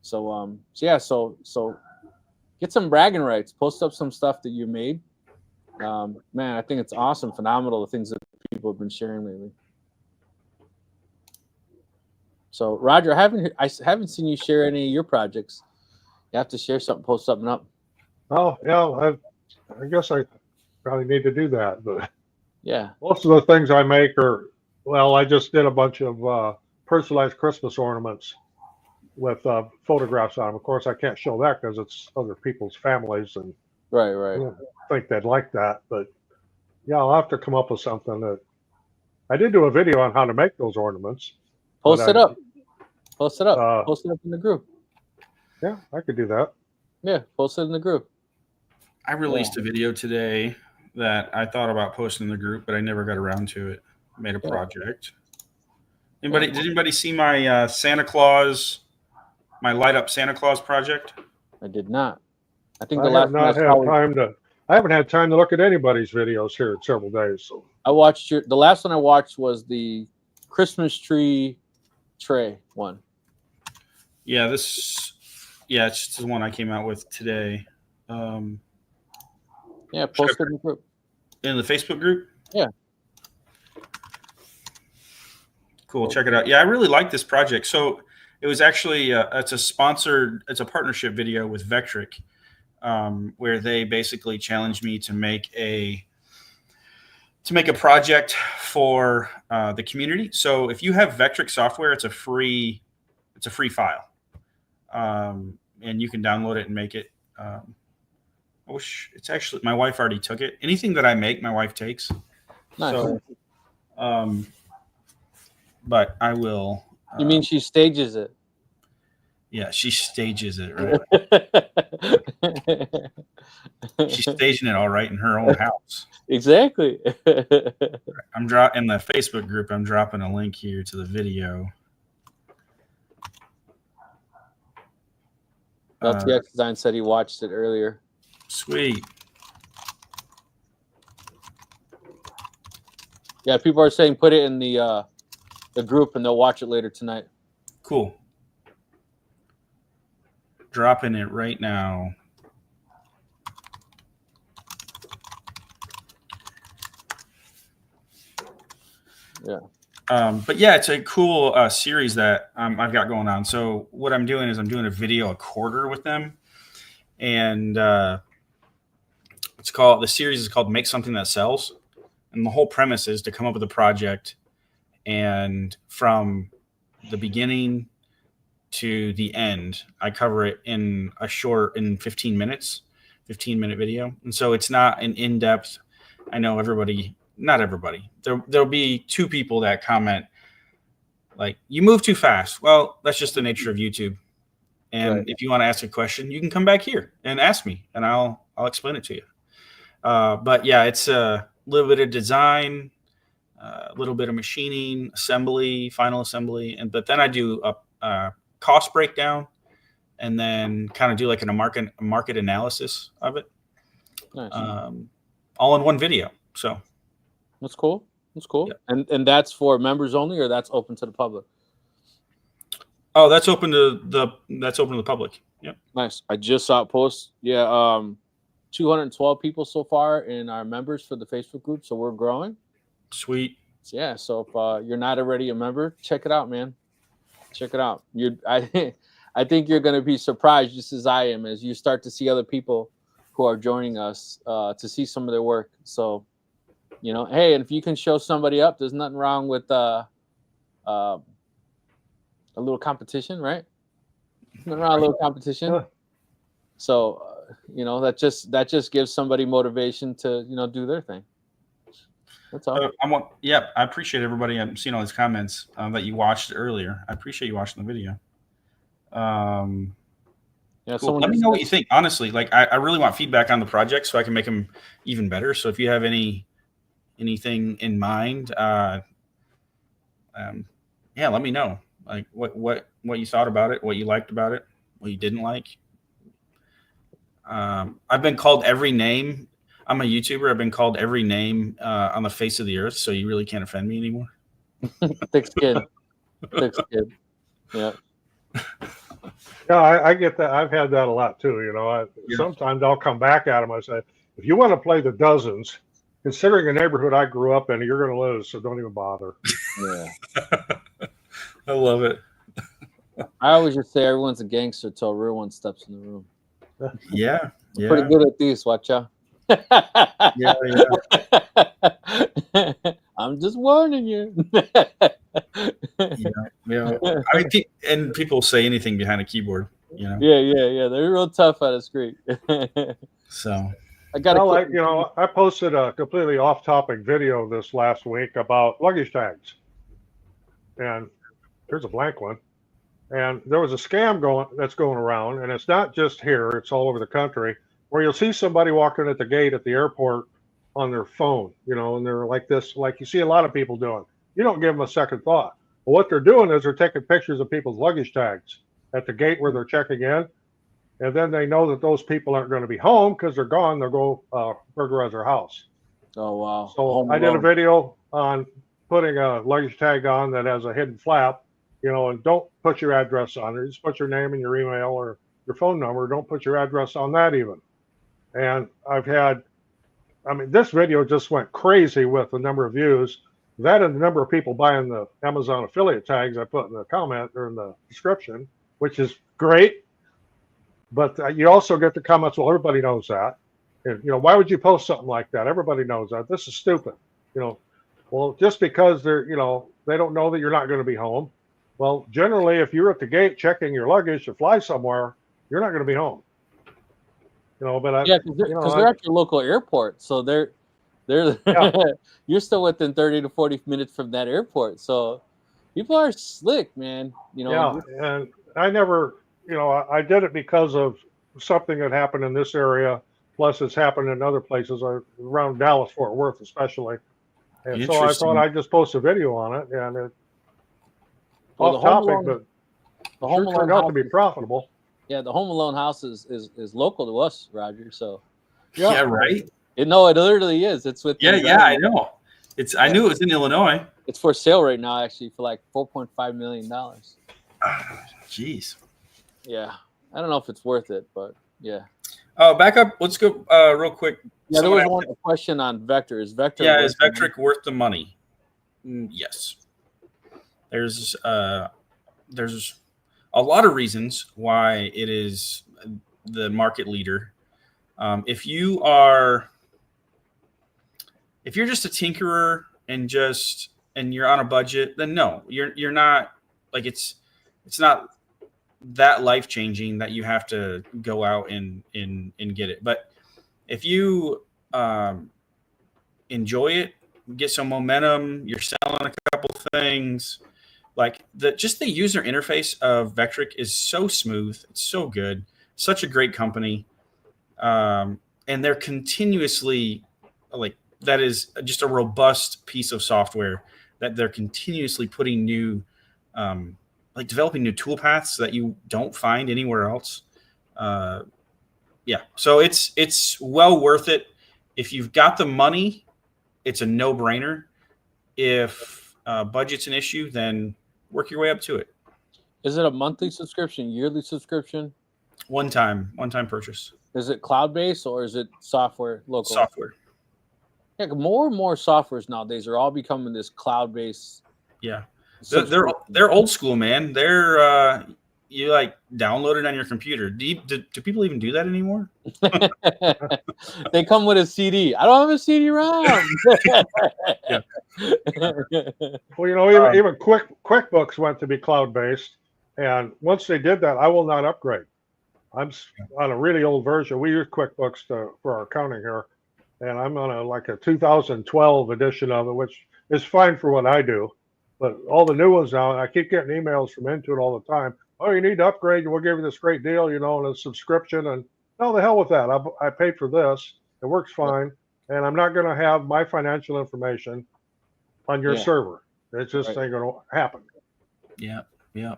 So get some bragging rights, post up some stuff that you made. Man, I think it's awesome, phenomenal, the things that people have been sharing lately. So, Roger, I haven't seen you share any of your projects. You have to share something, post something up.
Oh, yeah, I guess I probably need to do that. But
yeah,
most of the things I make are, I just did a bunch of personalized Christmas ornaments with photographs on them. Of course, I can't show that because it's other people's families, and
right.
I don't think they'd like that. But yeah, I'll have to come up with something that. I did do a video on how to make those ornaments.
Post it up. Post it up. Post it up in the group.
Yeah, I could do that.
Yeah, post it in the group.
I released a video today that I thought about posting in the group, but I never got around to it. I made a project. Did anybody see my Santa Claus, my light up Santa Claus project?
I did not. I think
I haven't had time to look at anybody's videos here in several days. So
I watched the last one I watched was the Christmas tree tray one.
Yeah, it's just the one I came out with today.
Yeah, post it in the group.
In the Facebook group?
Yeah.
Cool. Check it out. Yeah, I really like this project. So it was actually it's a partnership video with Vectric, where they basically challenged me to make a project for the community. So if you have Vectric software, it's a free file, and you can download it and make it. I wish it's actually, my wife already took it. Anything that I make, my wife takes.
Nice.
So, but I will.
You mean she stages it?
Yeah, she stages it, right? She's staging it all right in her own house.
Exactly.
I'm in the Facebook group. I'm dropping a link here to the video.
LTX Design said he watched it earlier.
Sweet.
Yeah, people are saying put it in the group and they'll watch it later tonight.
Cool. Dropping it right now.
Yeah.
But yeah, it's a cool series that I've got going on. So what I'm doing is I'm doing a video a quarter with them, and the series is called Make Something That Sells, and the whole premise is to come up with a project, and from the beginning to the end, I cover it in 15 minutes, 15-minute video. And so it's not an in-depth. I know not everybody. There'll be 2 people that comment like, you move too fast. Well, that's just the nature of YouTube. And if you want to ask a question, you can come back here and ask me, and I'll explain it to you. But yeah, it's a little bit of design, a little bit of machining, assembly, final assembly, but then I do a cost breakdown, and then kind of do like a market analysis of it.
Nice.
All in one video. So
that's cool. That's cool.
Yeah.
And that's for members only, or that's open to the public?
Oh, that's open to the public. Yep.
Nice. I just saw it post. Yeah. 212 people so far in our members for the Facebook group. So we're growing.
Sweet.
Yeah. So if you're not already a member, check it out, man. Check it out. I think you're going to be surprised, just as I am, as you start to see other people who are joining us to see some of their work. So, hey, and if you can show somebody up, there's nothing wrong with a little competition, right? Nothing wrong with a little competition.
Yeah.
So, that just gives somebody motivation to, do their thing. That's all.
I appreciate everybody. I'm seeing all these comments that you watched earlier. I appreciate you watching the video.
Yeah.
Cool. Let me know what you think. Honestly, like I really want feedback on the project so I can make them even better. So if you have anything in mind, let me know. Like what you thought about it, what you liked about it, what you didn't like. I've been called every name. I'm a YouTuber. I've been called every name on the face of the earth, so you really can't offend me anymore.
Thick skin. Thick skin. Yeah.
Yeah, I get that. I've had that a lot too. Sometimes I'll come back at them. I say, if you want to play the dozens, considering the neighborhood I grew up in, you're going to lose. So don't even bother.
Yeah.
I love it.
I always just say everyone's a gangster till a real one steps in the room.
Yeah. Yeah.
Pretty good at these. Watch out.
Yeah.
I'm just warning you.
Yeah. I mean, and people say anything behind a keyboard,
Yeah. They're real tough on a screen.
So
I posted a completely off-topic video this last week about luggage tags, and here's a blank one. And there was a scam that's going around, and it's not just here; it's all over the country, where you'll see somebody walking at the gate at the airport on their phone, and they're like this, like you see a lot of people doing. You don't give them a second thought. But what they're doing is they're taking pictures of people's luggage tags at the gate where they're checking in, and then they know that those people aren't going to be home because they're gone. They'll go burglarize their house.
Oh wow!
So I did a video on putting a luggage tag on that has a hidden flap, and don't put your address on it. Just put your name and your email or your phone number. Don't put your address on that even. And this video just went crazy with the number of views. That and the number of people buying the Amazon affiliate tags I put in the comment or in the description, which is great. But you also get the comments, well, everybody knows that. And, why would you post something like that? Everybody knows that. This is stupid. Well, just because they don't know that you're not going to be home. Well, generally, if you're at the gate checking your luggage to fly somewhere, you're not going to be home. But
because they're at your local airport, so they're
Yeah.
you're still within 30 to 40 minutes from that airport. So people are slick, man.
Yeah, and I never, I did it because of something that happened in this area. Plus, it's happened in other places around Dallas, Fort Worth, especially. And so I thought I'd just post a video on it, and it off topic, but
the Home
sure turned out to be profitable.
Yeah, the Home Alone house is local to us, Roger. So
yeah, right.
No, it literally is. It's with
I know. I knew it was in Illinois.
It's for sale right now, actually, for like $4.5 million.
Jeez.
Yeah, I don't know if it's worth it, but yeah.
Back up. Let's go real quick.
Yeah, there was a question on Vector. Is Vector?
Yeah, is Vectric worth the money? Yes. There's a lot of reasons why it is the market leader. If you're just a tinkerer and you're on a budget, then no, you're not. Like it's not that life changing that you have to go out and get it. But if you enjoy it, get some momentum, you're selling a couple things. Like just the user interface of Vectric is so smooth. It's so good. Such a great company. And they're continuously that is just a robust piece of software that they're continuously putting new, developing new toolpaths that you don't find anywhere else. So it's well worth it. If you've got the money, it's a no-brainer. If budget's an issue, then work your way up to it.
Is it a monthly subscription, yearly subscription?
One time purchase.
Is it cloud-based or is it software local?
Software.
Yeah, more and more softwares nowadays are all becoming this cloud-based.
Yeah, they're old school, man. They're you download it on your computer. Do people even do that anymore?
They come with a CD. I don't have a CD-ROM.
Yeah. Well, even QuickBooks went to be cloud-based, and once they did that, I will not upgrade. I'm on a really old version. We use QuickBooks for our accounting here, and I'm on a 2012 edition of it, which is fine for what I do. But all the new ones now, I keep getting emails from Intuit all the time. Oh, you need to upgrade, and we'll give you this great deal, and a subscription. And no, the hell with that. I paid for this. It works fine, and I'm not going to have my financial information on your server. It just ain't going to happen.
Yeah.
Here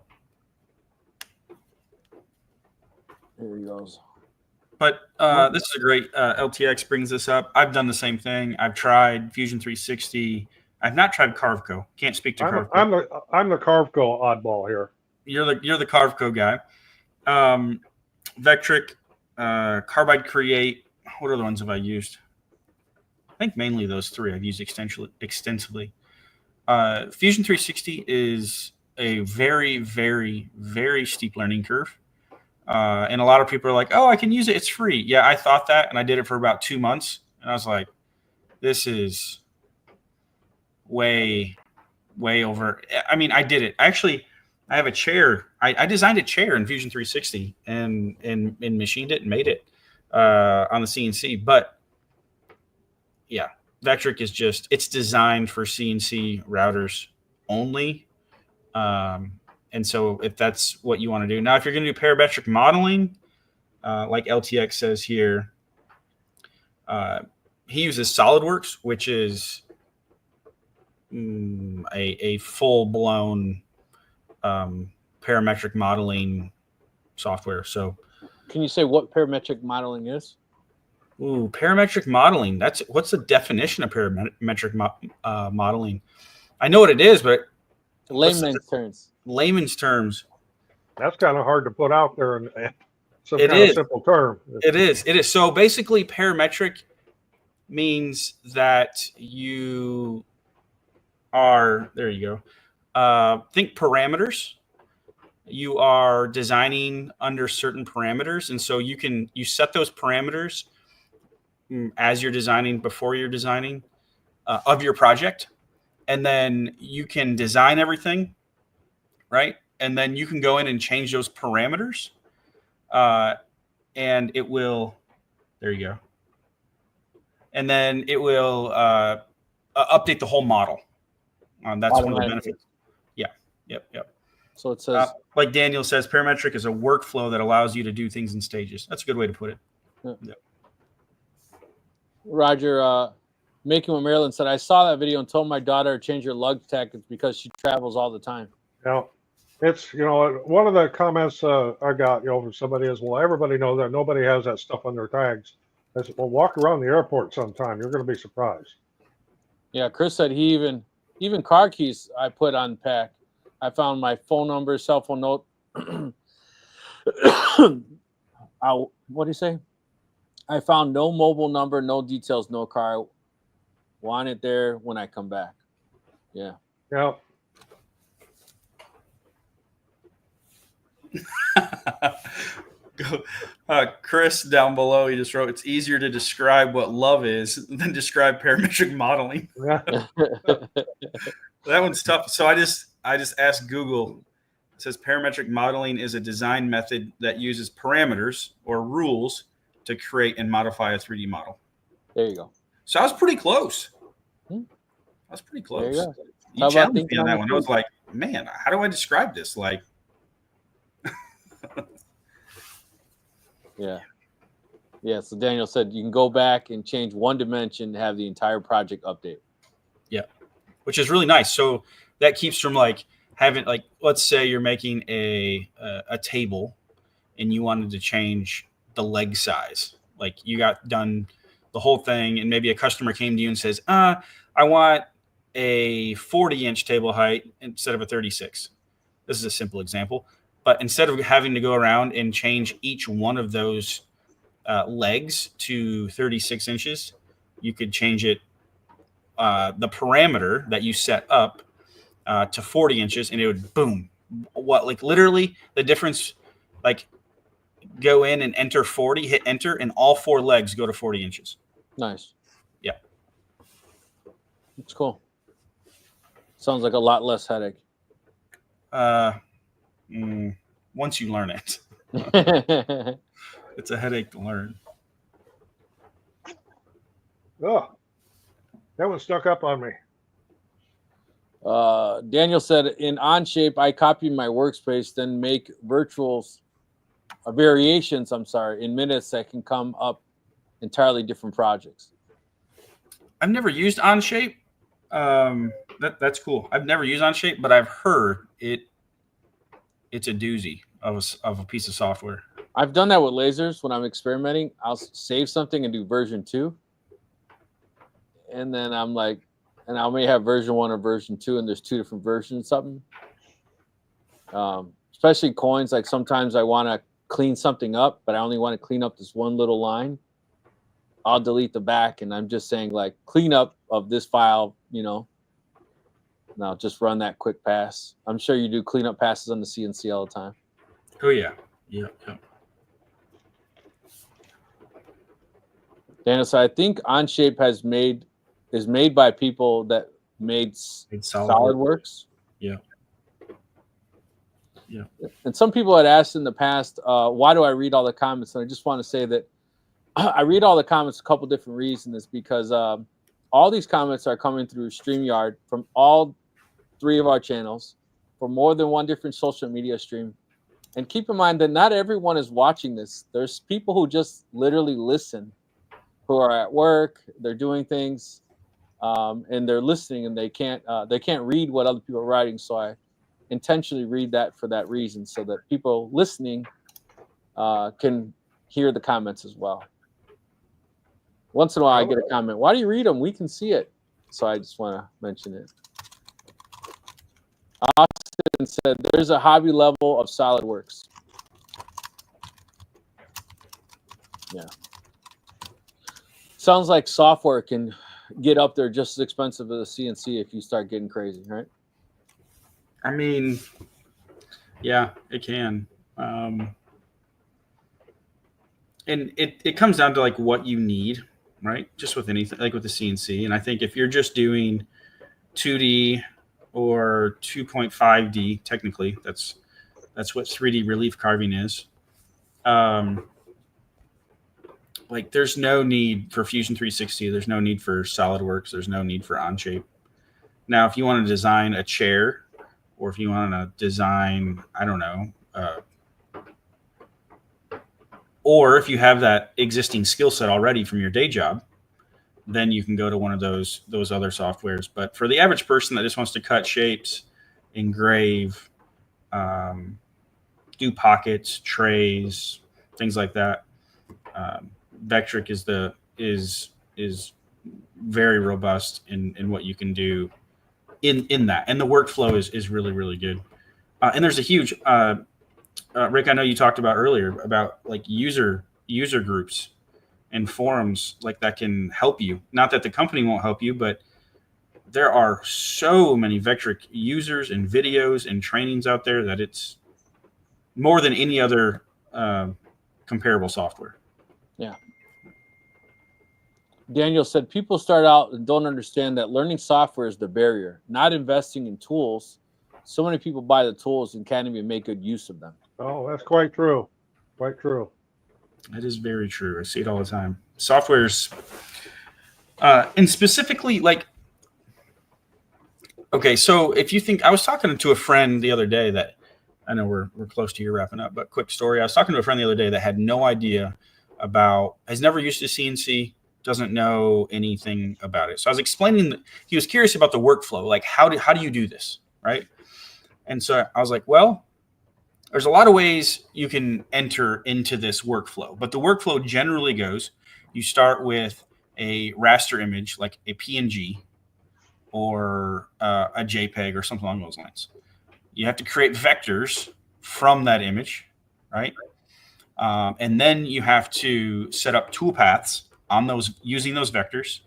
he goes.
But this is a great LTX brings this up. I've done the same thing. I've tried Fusion 360. I've not tried Carveco. Can't speak to Carveco.
I'm the Carveco oddball here.
You're the Carveco guy. Vectric, Carbide Create. What other ones have I used? I think mainly those three I've used extensively. Fusion 360 is a very, very, very steep learning curve. And a lot of people are like, oh, I can use it. It's free. Yeah, I thought that. And I did it for about 2 months. And I was like, this is way, way over. I mean, I did it. Actually, I have a chair. I designed a chair in Fusion 360 and machined it and made it on the CNC. But yeah, Vectric is it's designed for CNC routers only. And so if that's what you want to do. Now, if you're going to do parametric modeling, like LTX says here, he uses SolidWorks, which is a full-blown parametric modeling software. So
can you say what parametric modeling is?
Ooh, parametric modeling. What's the definition of parametric modeling? I know what it is, but layman's terms.
That's kind of hard to put out there in some kind of simple term.
It is. So basically, parametric means that are, there you go. Think parameters. You are designing under certain parameters. And so you set those parameters as you're designing, before you're designing of your project. And then you can design everything, right? And then you can go in and change those parameters. And it will, there you go. And then it will update the whole model. That's one of the benefits. Yeah. Yep.
So it says,
like Daniel says, parametric is a workflow that allows you to do things in stages. That's a good way to put it.
Yeah. Roger, Making with Maryland said, I saw that video and told my daughter to change her lug tackets because she travels all the time.
Yeah. It's, one of the comments I got, from somebody is, well, everybody knows that nobody has that stuff on their tags. I said, well, walk around the airport sometime. You're going to be surprised.
Yeah, Chris said he even car keys I put on pack. I found my phone number, cell phone note. What do you say? I found no mobile number, no details, no car. Want it there when I come back. Yeah.
Yeah.
Chris down below, he just wrote, it's easier to describe what love is than describe parametric modeling.
Yeah.
That one's tough. So I just asked Google. It says parametric modeling is a design method that uses parameters or rules to create and modify a 3D model.
There you go.
So I was pretty close. I was pretty close.
There you go.
You challenged me on that one. I was like, man, how do I describe this? Like,
yeah. So Daniel said you can go back and change one dimension to have the entire project update.
Yeah, which is really nice. So that keeps from like having, like, let's say you're making a table and you wanted to change the leg size. Like you got done the whole thing and maybe a customer came to you and says, I want a 40-inch table height instead of a 36. This is a simple example. But instead of having to go around and change each one of those legs to 36 inches, you could change it, the parameter that you set up to 40 inches, and it would boom. Like literally the difference, like go in and enter 40, hit enter, and all 4 legs go to 40 inches.
Nice.
Yeah.
It's cool. Sounds like a lot less headache.
Once you learn it, it's a headache to learn.
Oh, that one stuck up on me.
Daniel said, in Onshape, I copy my workspace, then make variations, in minutes that can come up entirely different projects.
I've never used Onshape. That's cool. I've never used Onshape, but I've heard it's a doozy of a piece of software.
I've done that with lasers when I'm experimenting. I'll save something and do version 2. And then I'm like, and I may have version 1 or version 2, and there's 2 different versions of something. Especially coins, like sometimes I want to clean something up, but I only want to clean up this one little line. I'll delete the back, and I'm just saying like cleanup of this file, and I'll just run that quick pass. I'm sure you do cleanup passes on the CNC all the time.
Oh yeah. Yeah.
Daniel, so I think Onshape is made by people that made SolidWorks.
Yeah.
And some people had asked in the past, why do I read all the comments? And I just want to say that I read all the comments a couple different reasons. It's because all these comments are coming through StreamYard from all 3 of our channels for more than one different social media stream. And keep in mind that not everyone is watching this. There's people who just literally listen, who are at work, they're doing things, and they're listening, and they can't read what other people are writing. So I intentionally read that for that reason, so that people listening can hear the comments as well. Once in a while, I get a comment, why do you read them? We can see it. So I just want to mention it. Austin said, there's a hobby level of SolidWorks. Yeah. Sounds like software can get up there just as expensive as a CNC if you start getting crazy, right?
I mean, yeah, it can. And it comes down to like what you need, right? Just with anything, like with the CNC. And I think if you're just doing 2D or 2.5D, technically, that's what 3D relief carving is. Like there's no need for Fusion 360. There's no need for SolidWorks. There's no need for Onshape. Now, if you want to design a chair, or if you want to design, I don't know, or if you have that existing skill set already from your day job, then you can go to one of those other softwares. But for the average person that just wants to cut shapes, engrave, do pockets, trays, things like that, Vectric is very robust in what you can do in that, and the workflow is really, really good. And there's a huge Rick, I know you talked about earlier about like user groups and forums like that can help you. Not that the company won't help you, but there are so many Vectric users and videos and trainings out there that it's more than any other comparable software.
Yeah. Daniel said people start out and don't understand that learning software is the barrier, not investing in tools. So many people buy the tools and can't even make good use of them.
Oh, that's quite true. Quite true.
That is very true. I see it all the time. Software's, and specifically like, okay, so if you think, I was talking to a friend the other day that, I know we're close to you wrapping up, but quick story. I was talking to a friend the other day that had no idea has never used a CNC, doesn't know anything about it. So I was explaining that he was curious about the workflow, like how do you do this, right? And so I was like, well, there's a lot of ways you can enter into this workflow, but the workflow generally goes, you start with a raster image, like a PNG or a JPEG or something along those lines. You have to create vectors from that image, right? And then you have to set up toolpaths on those using those vectors.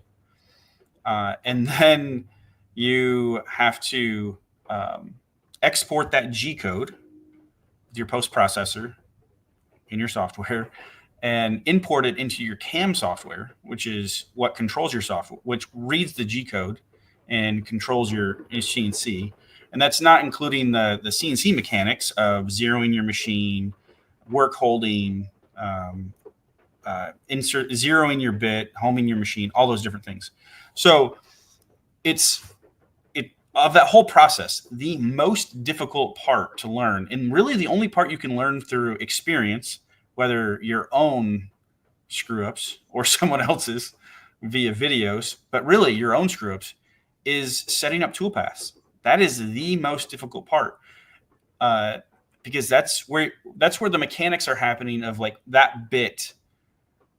And then you have to export that G code with your post processor in your software and import it into your CAM software, which is what controls your software, which reads the G code and controls your CNC. And that's not including the CNC mechanics of zeroing your machine, work holding, zeroing your bit, homing your machine, all those different things. So of that whole process, the most difficult part to learn, and really the only part you can learn through experience, whether your own screw ups or someone else's via videos, but really your own screw ups, is setting up toolpaths. That is the most difficult part, because that's where the mechanics are happening of like that bit,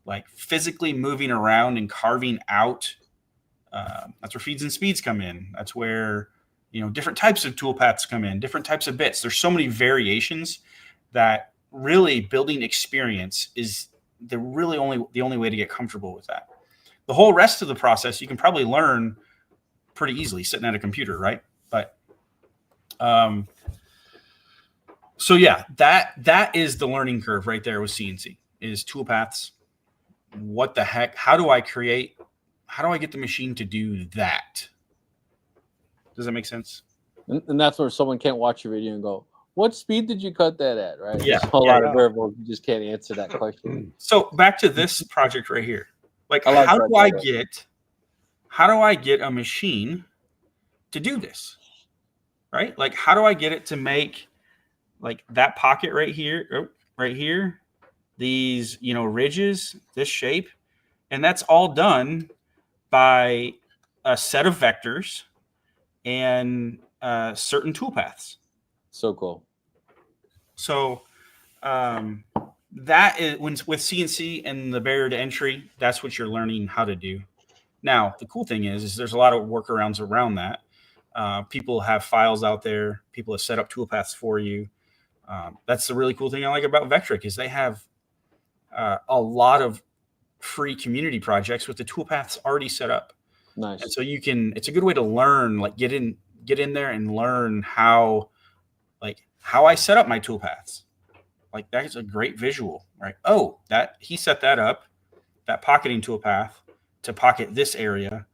like physically moving around and carving out. That's where feeds and speeds come in. That's where, different types of toolpaths come in, different types of bits. There's so many variations that really building experience is the only way to get comfortable with that. The whole rest of the process you can probably learn pretty easily sitting at a computer, right? But so yeah, that is the learning curve right there with CNC, is toolpaths. What the heck? How do I get the machine to do that? Does that make sense?
And that's where someone can't watch your video and go, what speed did you cut that at? Right?
Yeah.
There's a lot of variables. You just can't answer that question.
So back to this project right here. Like,
I like
how
that
do I get a machine to do this? Right? Like, how do I get it to make like that pocket right here, these, ridges, this shape, and that's all done by a set of vectors and certain toolpaths.
So cool.
So that is with CNC and the barrier to entry, that's what you're learning how to do. Now, the cool thing is there's a lot of workarounds around that. People have files out there. People have set up toolpaths for you. That's the really cool thing I like about Vectric is they have a lot of free community projects with the toolpaths already set up.
Nice.
And so it's a good way to learn, like get in there and learn how I set up my tool paths. Like that is a great visual, right? Oh, that he set that up, that pocketing tool path to pocket this area.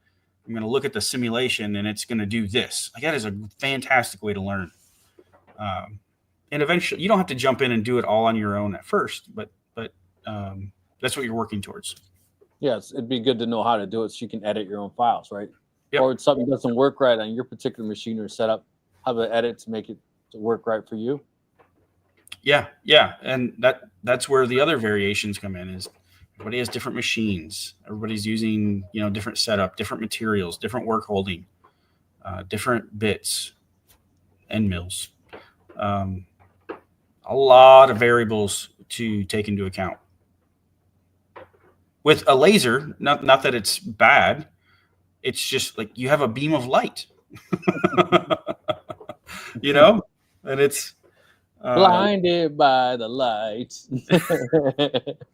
I'm going to look at the simulation and it's going to do this. Like that is a fantastic way to learn. And eventually you don't have to jump in and do it all on your own at first, but that's what you're working towards.
Yes, it'd be good to know how to do it so you can edit your own files, right?
Yep.
Or if something doesn't work right on your particular machine or setup, how to edit to make it to work right for you.
Yeah, and that's where the other variations come in. Is everybody has different machines. Everybody's using different setup, different materials, different work holding, different bits, end mills. A lot of variables to take into account. With a laser, not that it's bad, it's just like you have a beam of light, and it's
blinded by the light.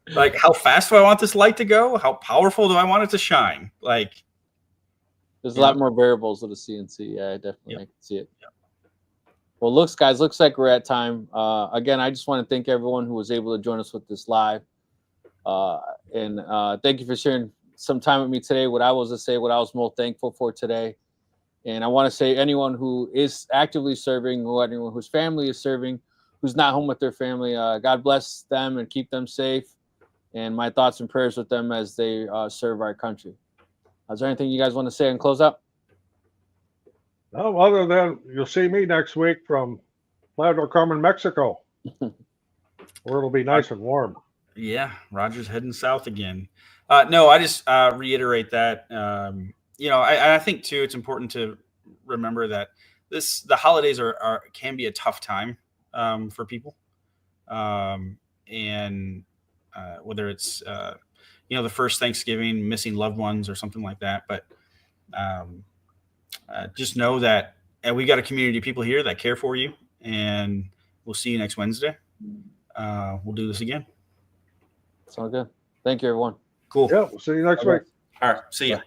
Like, how fast do I want this light to go? How powerful do I want it to shine? Like,
there's a lot more variables with a CNC. Yeah, definitely, I can see it. Yep. Well, looks like we're at time. Again, I just want to thank everyone who was able to join us with this live. And thank you for sharing some time with me today. What I was most thankful for today. And I want to say anyone who is actively serving, anyone whose family is serving, who's not home with their family, God bless them and keep them safe. And my thoughts and prayers with them as they serve our country. Is there anything you guys want to say and close up?
No, other than you'll see me next week from Playa del Carmen, Mexico, where it'll be nice and warm.
Yeah, Roger's heading south again. No, I just reiterate that. I think too, it's important to remember that the holidays can be a tough time for people, and whether it's the first Thanksgiving, missing loved ones or something like that. But just know that we got a community of people here that care for you, and we'll see you next Wednesday. We'll do this again.
Sounds good. Thank you, everyone.
Cool.
Yeah, we'll see you next week.
All right. See ya.